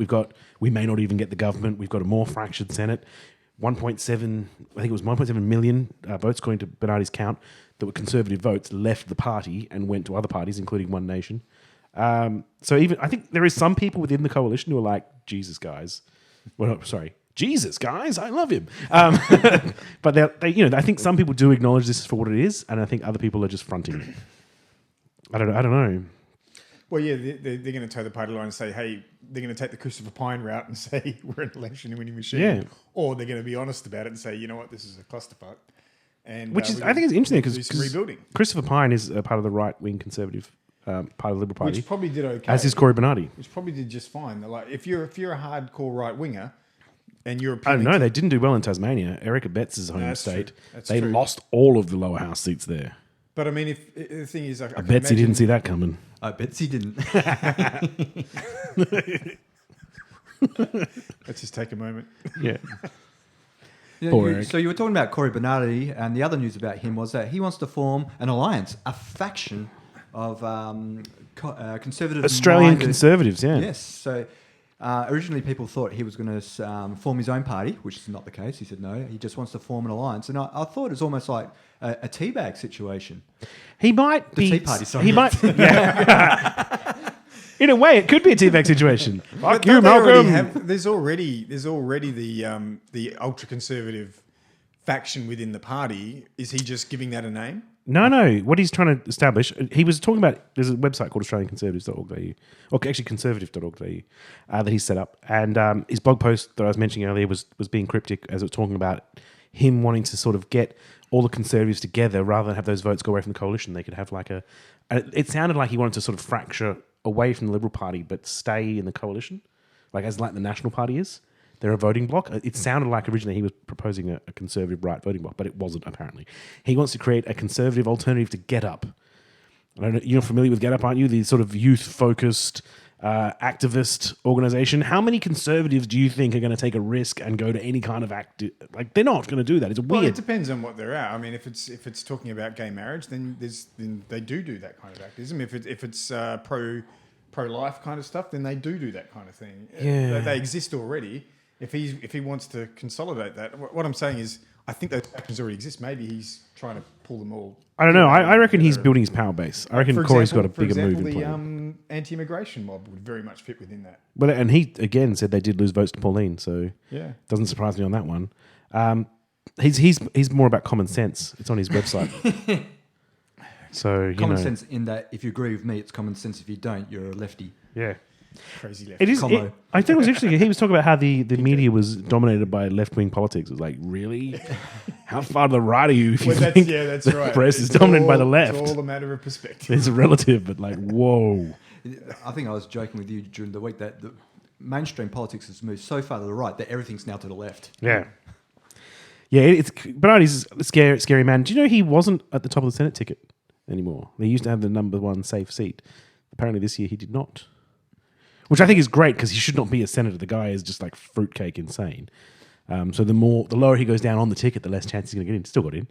we may not even get the government. We've got a more fractured Senate. 1.7, I think it was 1.7 million votes, according to Bernardi's count, that were conservative votes left the party and went to other parties, including One Nation. So even I think there is some people within the coalition who are like, Jesus, guys. Well, no, sorry. Jesus, guys, I love him. But I think some people do acknowledge this for what it is, and I think other people are just fronting. I don't know. Well, yeah, they're going to toe the party line and say, hey, they're going to take the Christopher Pyne route and say we're an election-winning machine. Yeah. Or they're going to be honest about it and say, you know what, this is a clusterfuck. And Which is, we're I think it's interesting gonna do some because rebuilding, Christopher Pyne is a part of the right-wing conservative part of the Liberal Party, which probably did okay. as is Corey Bernardi. Which probably did just fine. Like if you're a hardcore right winger and you're I appealing don't know. to- They didn't do well in Tasmania. Erica Betts' home That's state. true. That's They true. lost all of the lower house seats there. But I mean, if the thing is, I can Betsy imagine- didn't see that coming. I bet he didn't. Let's just take a moment. Yeah. Yeah, Poor Eric. so you were talking about Corey Bernardi, and the other news about him was that he wants to form an alliance, a faction of conservative Australian minded- conservatives, yeah. Yes. So originally people thought he was going to form his own party, which is not the case. He said no. He just wants to form an alliance, and I thought it was almost like a teabag situation. He might The be. Tea Party, sorry. He might. Yeah. In a way, it could be a teabag situation. Fuck But you, don't they already Malcolm. there's already the ultra conservative faction within the party. Is he just giving that a name? No. What he's trying to establish, he was talking about, there's a website called AustralianConservatives.org.au, or actually conservative.org.au, that he set up. And his blog post that I was mentioning earlier was being cryptic as it was talking about him wanting to sort of get all the Conservatives together rather than have those votes go away from the coalition. They could have like it sounded like he wanted to sort of fracture away from the Liberal Party but stay in the coalition, like the National Party is. They're a voting bloc. It sounded like originally he was proposing a conservative right voting bloc, but it wasn't apparently. He wants to create a conservative alternative to Get Up. I don't know, you're familiar with Get Up, aren't you? The sort of youth-focused activist organisation. How many Conservatives do you think are going to take a risk and go to any kind of like they're not going to do that. It's Well, weird. it depends on what they're at. I mean, if it's talking about gay marriage, then they do that kind of activism. If it's pro-life kind of stuff, then they do that kind of thing. Yeah. They exist already. If he wants to consolidate that, what I'm saying is, I think those factions already exist. Maybe he's trying to pull them all. I don't know. I reckon he's building his power base. I reckon For Corey's got a example- bigger for move in example, play. the anti-immigration mob would very much fit within that. Well, and he again said they did lose votes to Pauline, so Yeah. doesn't surprise me on that one. He's more about common sense. It's on his website. So Common sense in that if you agree with me, it's common sense. If you don't, you're a lefty. Yeah. Crazy left. It is. Combo. I think it was interesting. He was talking about how the media was dominated by left wing politics. It was like, really? How far to the right are you if you Well, think that's the right. press is It's dominated by the all- left? It's all a matter of perspective. It's relative, but like, whoa. I think I was joking with you during the week that the mainstream politics has moved so far to the right that everything's now to the left. Yeah. Yeah, Bernardi's a scary man. Do you know he wasn't at the top of the Senate ticket anymore? They used to have the number one safe seat. Apparently this year he did not. Which I think is great because he should not be a senator. The guy is just like fruitcake insane. So the lower he goes down on the ticket, the less chance he's going to get in. Still got in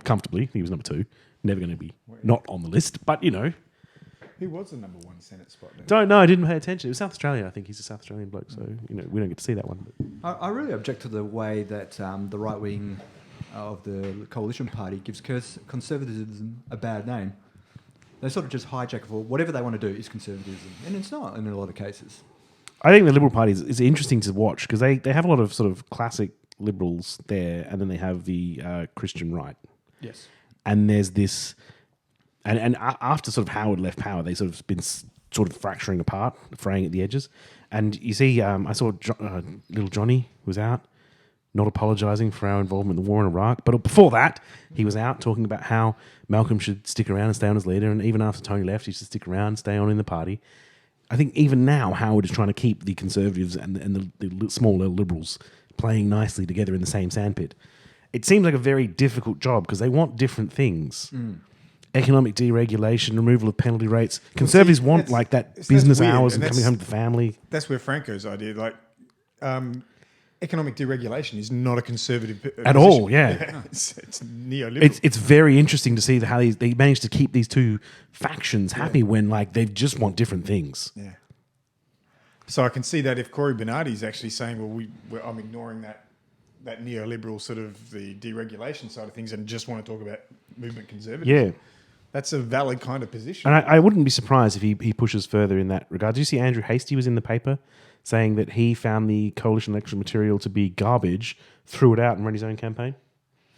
comfortably. He was number 2. Never going to be not on the list. But, you know. Who was the number one Senate spot? Then? Don't know. I didn't pay attention. It was South Australia. I think he's a South Australian bloke. So, you know, we don't get to see that one. But. I really object to the way that the right wing of the coalition party gives conservatism a bad name. They sort of just hijack it for whatever they want to do is conservatism, and it's not in a lot of cases. I think the Liberal Party is interesting to watch because they have a lot of sort of classic liberals there, and then they have the Christian right. Yes. And there's this, and after sort of Howard left power, they sort of been sort of fracturing apart, fraying at the edges. And you see, I saw little Johnny was out, not apologising for our involvement in the war in Iraq. But before that, he was out talking about how Malcolm should stick around and stay on as leader. And even after Tony left, he should stick around and stay on in the party. I think even now, Howard is trying to keep the Conservatives and the small little Liberals playing nicely together in the same sandpit. It seems like a very difficult job because they want different things. Economic deregulation, removal of penalty rates. Conservatives want like that business weird, hours and and coming home to the family. That's where Franco's idea, like economic deregulation, is not a conservative At all, yeah. it's neoliberal. It's very interesting to see how they manage to keep these two factions happy when like they just want different things. Yeah. So I can see that if Cory Bernardi's actually saying, well, I'm ignoring that neoliberal sort of the deregulation side of things and just want to talk about movement conservatism. Yeah. That's a valid kind of position. And I wouldn't be surprised if he pushes further in that regard. Did you see Andrew Hastie was in the paper saying that he found the coalition election material to be garbage, threw it out and ran his own campaign?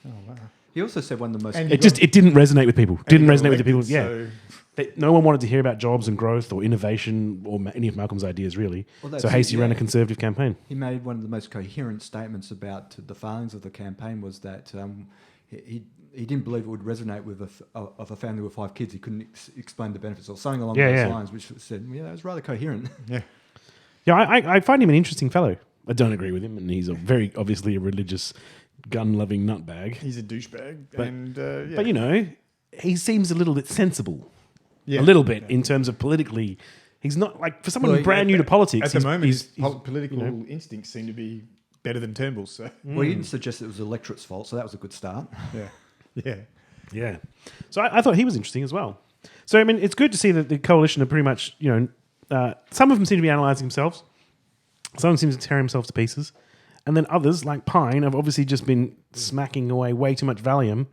Oh, wow. He also said one of the most... And It didn't resonate with people. Didn't resonate with the people. elected, Yeah. No one wanted to hear about jobs and growth or innovation or any of Malcolm's ideas, really. Well, that's so it, Hastie ran a yeah. conservative campaign. He made one of the most coherent statements about the failings of the campaign was that he didn't believe it would resonate with a family with 5 kids. He couldn't explain the benefits or something along those lines, which said, yeah, it was rather coherent. Yeah. Yeah, I find him an interesting fellow. I don't agree with him, and he's very obviously a religious, gun-loving nutbag. He's a douchebag. But, But, you know, he seems a little bit sensible. Yeah. A little bit in terms of politically. He's not like, for someone brand new to politics. At the moment, his he's political instincts seem to be better than Turnbull's. So. Well, he didn't suggest it was the electorate's fault, so that was a good start. Yeah. Yeah. So I thought he was interesting as well. So, I mean, it's good to see that the coalition are pretty much, you know, some of them seem to be analysing themselves. Some of them seem to tear themselves to pieces. And then others, like Pine, have obviously just been smacking away way too much Valium.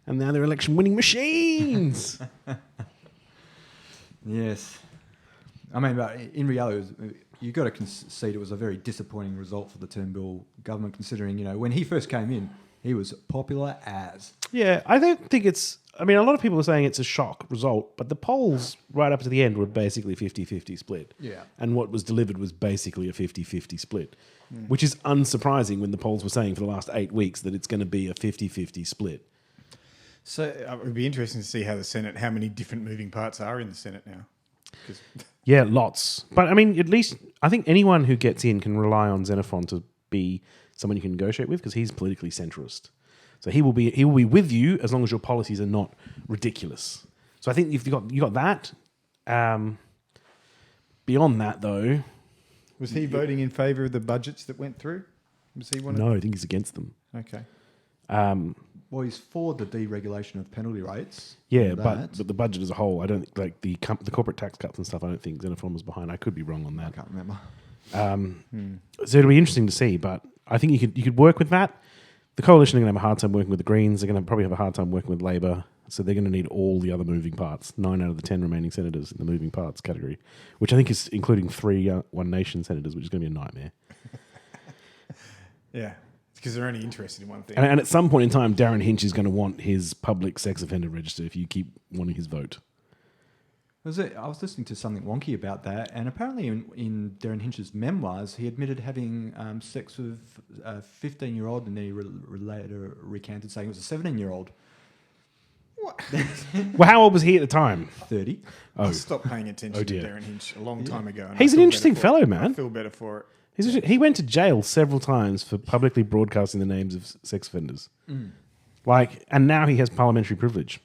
And now they're election-winning machines. Yes. I mean, but in reality, you've got to concede it was a very disappointing result for the Turnbull government, considering, when he first came in, he was popular as. Yeah, I don't think it's... I mean, a lot of people are saying it's a shock result, but the polls right up to the end were basically 50-50 split. Yeah. And what was delivered was basically a 50-50 split, which is unsurprising when the polls were saying for the last 8 weeks that it's going to be a 50-50 split. So it would be interesting to see how how many different moving parts are in the Senate now. 'Cause Yeah, lots. But I mean, at least I think anyone who gets in can rely on Xenophon to be someone you can negotiate with because he's politically centrist. So he will be with you as long as your policies are not ridiculous. So I think if you got that. Beyond that, though, was he voting in favour of the budgets that went through? Was he one of no, I think he's against them. Okay. Well, he's for the deregulation of penalty rates. Yeah, but the budget as a whole, I don't think, like the corporate tax cuts and stuff, I don't think Xenophon was behind. I could be wrong on that. I can't remember. So it'll be interesting to see, but I think you could work with that. The coalition are going to have a hard time working with the Greens. They're going to probably have a hard time working with Labor. So they're going to need all the other moving parts. 9 out of the 10 remaining senators in the moving parts category, which I think is including 3 One Nation senators, which is going to be a nightmare. Yeah, because they're only interested in one thing. And at some point in time, Darren Hinch is going to want his public sex offender register if you keep wanting his vote. I was listening to something wonky about that, and apparently in Darren Hinch's memoirs, he admitted having sex with a 15-year-old, and then he later recanted saying it was a 17-year-old. What? Well, how old was he at the time? 30. I stopped paying attention to dear. Darren Hinch a long time ago. And He's I an feel interesting better for fellow, it. man. I feel better for it. He went to jail several times for publicly broadcasting the names of sex offenders. And now he has parliamentary privilege.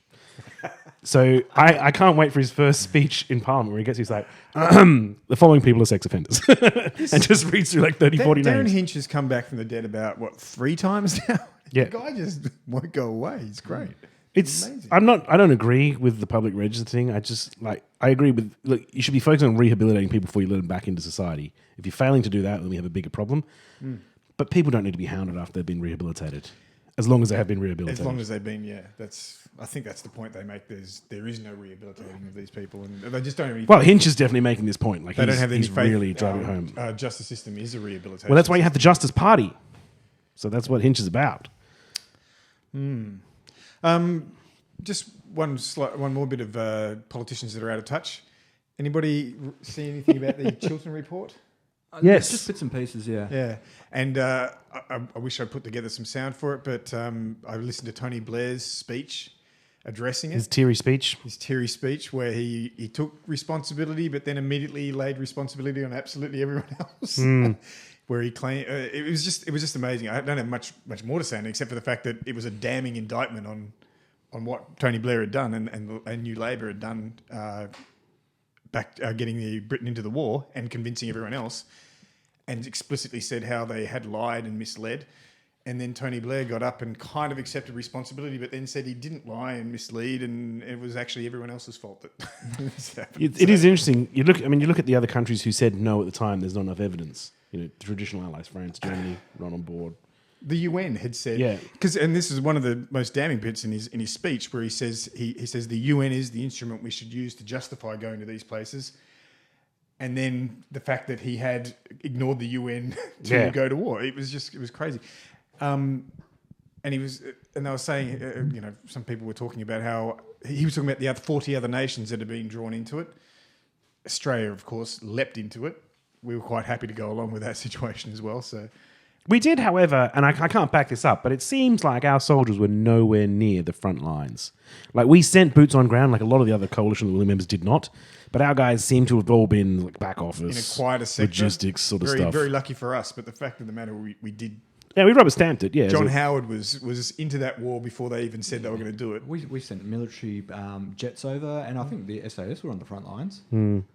So I can't wait for his first speech in Parliament where he gets, he's like, the following people are sex offenders. And just reads through like 30, 40 Darren names. Hinch has come back from the dead about, 3 times now? Yeah. The guy just won't go away. He's great. It's amazing. I don't agree with the public register thing. I agree with, look, you should be focusing on rehabilitating people before you let them back into society. If you're failing to do that, then we have a bigger problem. But people don't need to be hounded after they've been rehabilitated. As long as they have been rehabilitated. As long as they've been, I think that's the point they make. There is no rehabilitating of these people, and they just don't have any. Well, Hinch is definitely making this point. Like they don't have any he's faith. really driving it home. Justice system is a rehabilitation. Well, that's why you have the Justice Party. So that's what Hinch is about. Just one more bit of politicians that are out of touch. Anybody see anything about the Chiltern report? Yes. Just bits and pieces, yeah. Yeah, and I wish I'd put together some sound for it, but I listened to Tony Blair's speech addressing it. His teary speech. His teary speech where he took responsibility, but then immediately laid responsibility on absolutely everyone else. Where he claimed it was just amazing. I don't have much more to say on it, except for the fact that it was a damning indictment on what Tony Blair had done and New Labor had done back getting Britain into the war and convincing everyone else, and explicitly said how they had lied and misled. And then Tony Blair got up and kind of accepted responsibility, but then said he didn't lie and mislead, and it was actually everyone else's fault that this happened. It is interesting. You look at the other countries who said no at the time. There's not enough evidence. Traditional allies, France, Germany, not on board. The UN had said, Yeah. and this is one of the most damning bits in his speech, where he says the UN is the instrument we should use to justify going to these places, and then the fact that he had ignored the UN to go to war, it was crazy. And they were saying, some people were talking about how he was talking about the other 40 other nations that had been drawn into it. Australia, of course, leapt into it. We were quite happy to go along with that situation as well. So We did, however, and I can't back this up, but it seems like our soldiers were nowhere near the front lines. Like, we sent boots on ground, like a lot of the other coalition members did not, but our guys seem to have all been like back office, in a quieter sector, logistics sort of very, stuff. very lucky for us. But the fact of the matter, we did. Yeah, we rubber stamped it. Yeah, John Howard was into that war before they even said they were going to do it. We sent military jets over, and I think the SAS were on the front lines.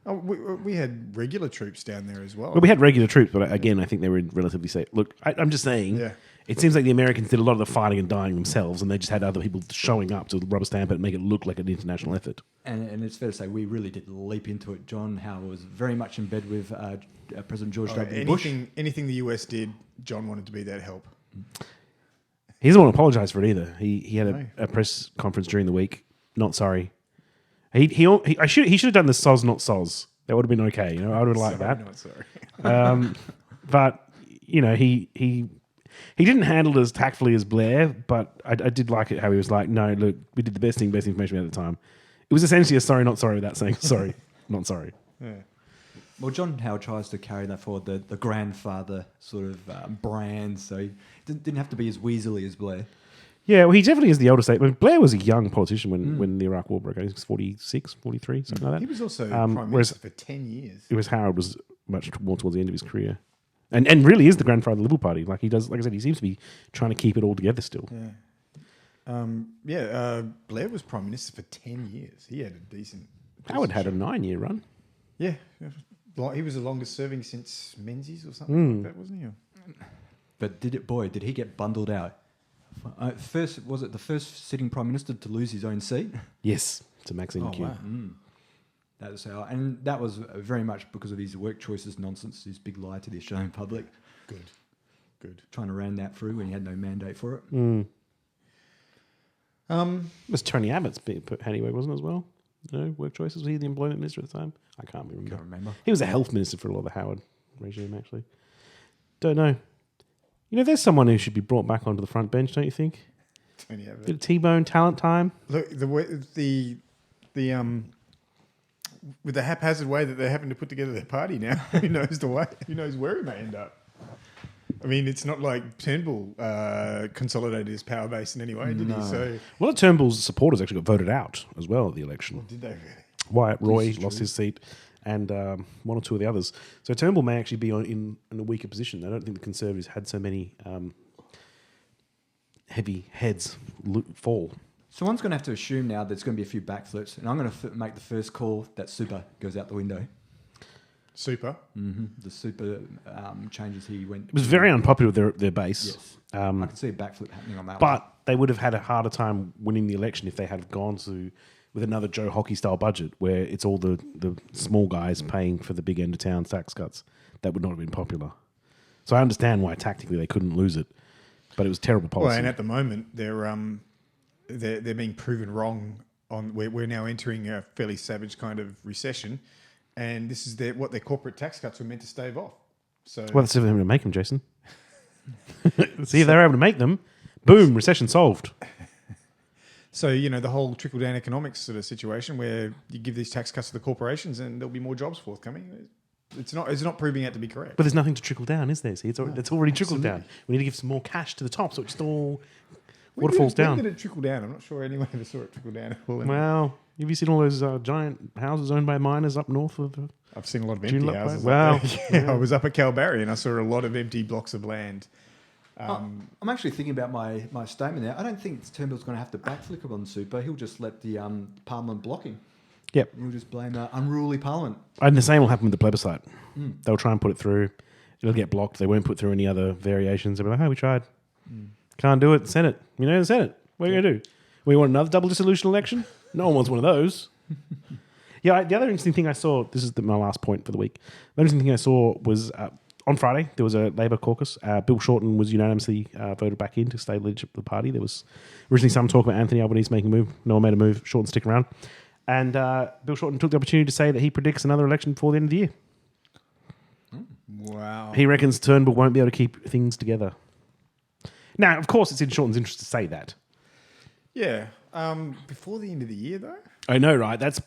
Oh, we had regular troops down there as well. Well, we had regular troops, but again, I think they were relatively safe. Look, I'm just saying, it seems like the Americans did a lot of the fighting and dying themselves, and they just had other people showing up to rubber stamp it and make it look like an international effort. And it's fair to say we really did leap into it. John Howard was very much in bed with President George W. Bush. Anything the US did, John wanted to be that help. He doesn't want to apologise for it either. He had a press conference during the week. Not sorry. He should have done the soz not soz That would have been okay. You know, I would have liked that. Not sorry. But you know, he didn't handle it as tactfully as Blair, but I did like it how he was like, no, look, we did the best information we had at the time. It was essentially a sorry, not sorry without saying sorry, not sorry. Yeah. Well, John Howard tries to carry that forward, the grandfather sort of brand, so he didn't have to be as weaselly as Blair. Yeah, well, he definitely is the older statesman. Blair was a young politician when the Iraq War broke out. He was 46, 43, something like that. He was also Prime Minister for 10 years. It was Howard was much more towards the end of his career. And really is the grandfather of the Liberal Party. Like he does, like I said, he seems to be trying to keep it all together still. Yeah. Blair was Prime Minister for 10 years. He had a decent... Howard had a 9-year run. Yeah. He was the longest serving since Menzies or something like that, wasn't he? But did he get bundled out? Was it the first sitting Prime Minister to lose his own seat? Yes, to Maxine Q. Wow. That was how, and that was very much because of his work choices nonsense, his big lie to the Australian public. Good. Trying to ram that through when he had no mandate for it. It was Tony Abbott's put anyway, wasn't it, as well? No, work choices. Was he the employment minister at the time? I can't remember. He was a health minister for a lot of the Howard regime, actually. Don't know. You know, there's someone who should be brought back onto the front bench, don't you think? Tony Abbott. Bit of T-Bone talent time. Look, with the haphazard way that they're having to put together their party now, who knows the way? Who knows where he may end up? I mean, it's not like Turnbull consolidated his power base in any way, did he? So, well, Turnbull's supporters actually got voted out as well at the election. did they really? Wyatt Roy lost his seat, and one or two of the others. So Turnbull may actually be in a weaker position. I don't think the Conservatives had so many heavy heads fall. So one's going to have to assume now there's going to be a few backflips, and I'm going to make the first call that Super goes out the window. Super. Mm-hmm. The Super changes he went. It was very unpopular with their base. Yes. I could see a backflip happening on that but one. they would have had a harder time winning the election if they had gone with another Joe Hockey style budget where it's all the small guys paying for the big end of town tax cuts. That would not have been popular. So I understand why tactically they couldn't lose it, but it was terrible policy. Well, and at the moment they're being proven wrong. We're now entering a fairly savage kind of recession, and this is what their corporate tax cuts were meant to stave off. So, well, let's see if they're able to make them, Jason. See if they're able to make them. Boom, recession solved. So, you know, the whole trickle-down economics sort of situation where you give these tax cuts to the corporations and there'll be more jobs forthcoming. It's not proving out to be correct. But there's nothing to trickle down, is there? See, it's already trickled down. We need to give some more cash to the top so it's all waterfalls down. When did it trickle down? I'm not sure anyone ever saw it trickle down at all. Well, have you seen all those giant houses owned by miners up north of... I've seen a lot of empty houses. Wow. Yeah, I was up at Kalbarri and I saw a lot of empty blocks of land. I'm actually thinking about my statement there. I don't think Turnbull's going to have to backflip on Super. He'll just let the Parliament block him. Yep. He'll just blame unruly Parliament. And the same will happen with the plebiscite. They'll try and put it through. It'll get blocked. They won't put through any other variations. They'll be like, oh, we tried. Can't do it. Senate. You know, the Senate. What are you going to do? We want another double dissolution election? No one wants one of those. Yeah, the other interesting thing I saw, this is my last point for the week. The interesting thing I saw was on Friday, there was a Labor caucus. Bill Shorten was unanimously voted back in to stay leadership of the party. There was originally some talk about Anthony Albanese making a move. No one made a move. Shorten sticking around. And Bill Shorten took the opportunity to say that he predicts another election before the end of the year. Wow. He reckons Turnbull won't be able to keep things together. Now, of course, it's in Shorten's interest to say that. Yeah. Before the end of the year, though? I know, right? That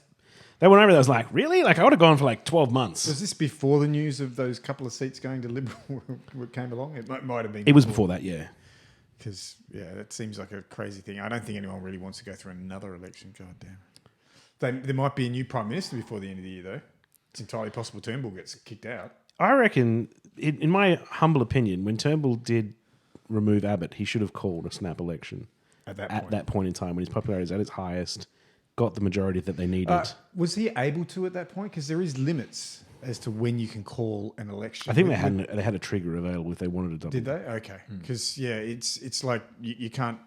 one over there was like, really? Like, I would have gone for like 12 months. Was this before the news of those couple of seats going to Liberal came along? It might have been. It was before that, yeah. Because, yeah, that seems like a crazy thing. I don't think anyone really wants to go through another election. God damn. There might be a new Prime Minister before the end of the year, though. It's entirely possible Turnbull gets kicked out. I reckon, in my humble opinion, when Turnbull did remove Abbott, he should have called a snap election. At that point in time, when his popularity is at its highest, got the majority that they needed. Was he able to at that point? Because there is limits as to when you can call an election. I think they had a trigger available if they wanted to double. Did they? Okay. Because, it's like you can't...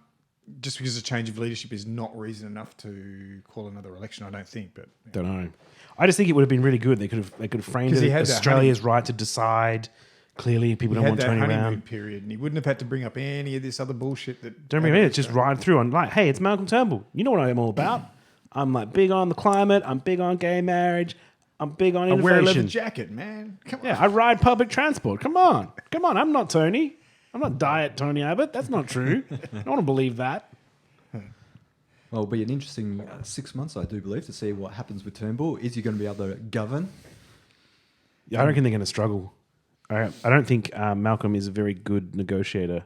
Just because a change of leadership is not reason enough to call another election, I don't think. But don't know. I just think it would have been really good. They could have framed it as Australia's right to decide. Clearly, people don't want Tony around. He had that honeymoon period, and he wouldn't have had to bring up any of this other bullshit that... Don't bring me. It's just ride through on like, hey, it's Malcolm Turnbull. You know what I'm all about. I'm like big on the climate. I'm big on gay marriage. I'm big on I wear a leather innovation. jacket, man. Come on. Yeah, I ride public transport. Come on. I'm not Tony. I'm not Diet Tony Abbott. That's not true. I don't want to believe that. Well, it'll be an interesting 6 months, I do believe, to see what happens with Turnbull. Is he going to be able to govern? Yeah, I reckon they're going to struggle. I don't think Malcolm is a very good negotiator.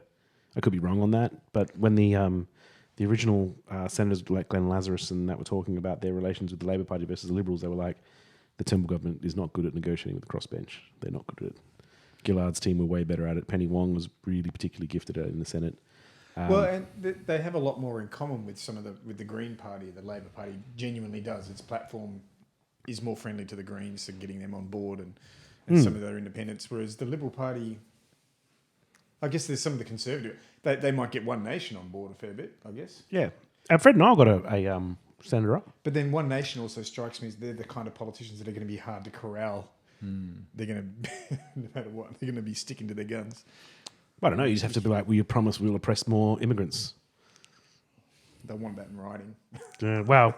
I could be wrong on that, but when the original senators like Glenn Lazarus and that were talking about their relations with the Labor Party versus the Liberals, they were like, the Turnbull government is not good at negotiating with the crossbench. They're not good at it. Gillard's team were way better at it. Penny Wong was really particularly gifted at it in the Senate. Well, and they have a lot more in common with with the Green Party. The Labor Party genuinely does. Its platform is more friendly to the Greens, so getting them on board and some of their independents. Whereas the Liberal Party, I guess there's some of the Conservative. They might get One Nation on board a fair bit, I guess. Yeah. Fred Nile got a senator up. But then One Nation also strikes me as they're the kind of politicians that are going to be hard to corral. They're going to, no matter what, they're going to be sticking to their guns. I don't know. You just have to be like, "Will you promise we'll oppress more immigrants?" They want that in writing. Wow,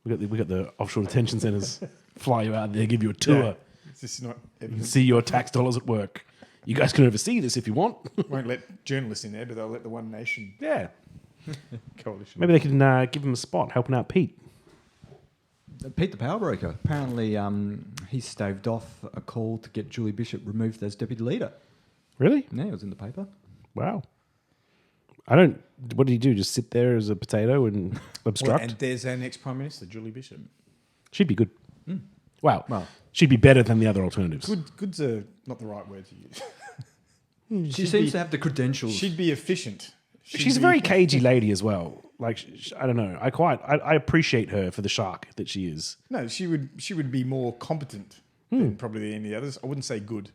we got the offshore detention centres. Fly you out there, give you a tour. Yeah. It's just not You can see your tax dollars at work. You guys can oversee this if you want. won't let journalists in there, but they'll let the One Nation Yeah, coalition. maybe they can give him a spot helping out Pete. Pete the Power Broker. Apparently, he staved off a call to get Julie Bishop removed as deputy leader. Really? Yeah, it was in the paper. Wow. I don't. What did he do? Just sit there as a potato and obstruct? And there's our next Prime Minister, Julie Bishop. She'd be good. Wow. Well, She'd be better than the other alternatives. Good's not the right word to use. she seems to have the credentials. She'd be efficient. She's a very cagey lady as well. Like I don't know. I appreciate her for the shark that she is. No, she would be more competent than probably any of the others. I wouldn't say good.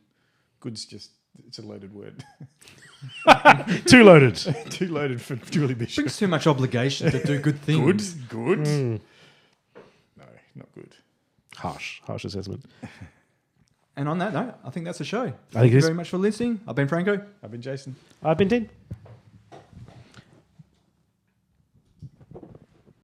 Good's just, it's a loaded word. Too loaded. Too loaded for Julie Bishop. brings too much obligation to do good things. Good? No, not good. Harsh assessment. And on that note, I think that's the show. think Thank it you is. very much for listening. I've been Franco. I've been Jason. I've been Dean.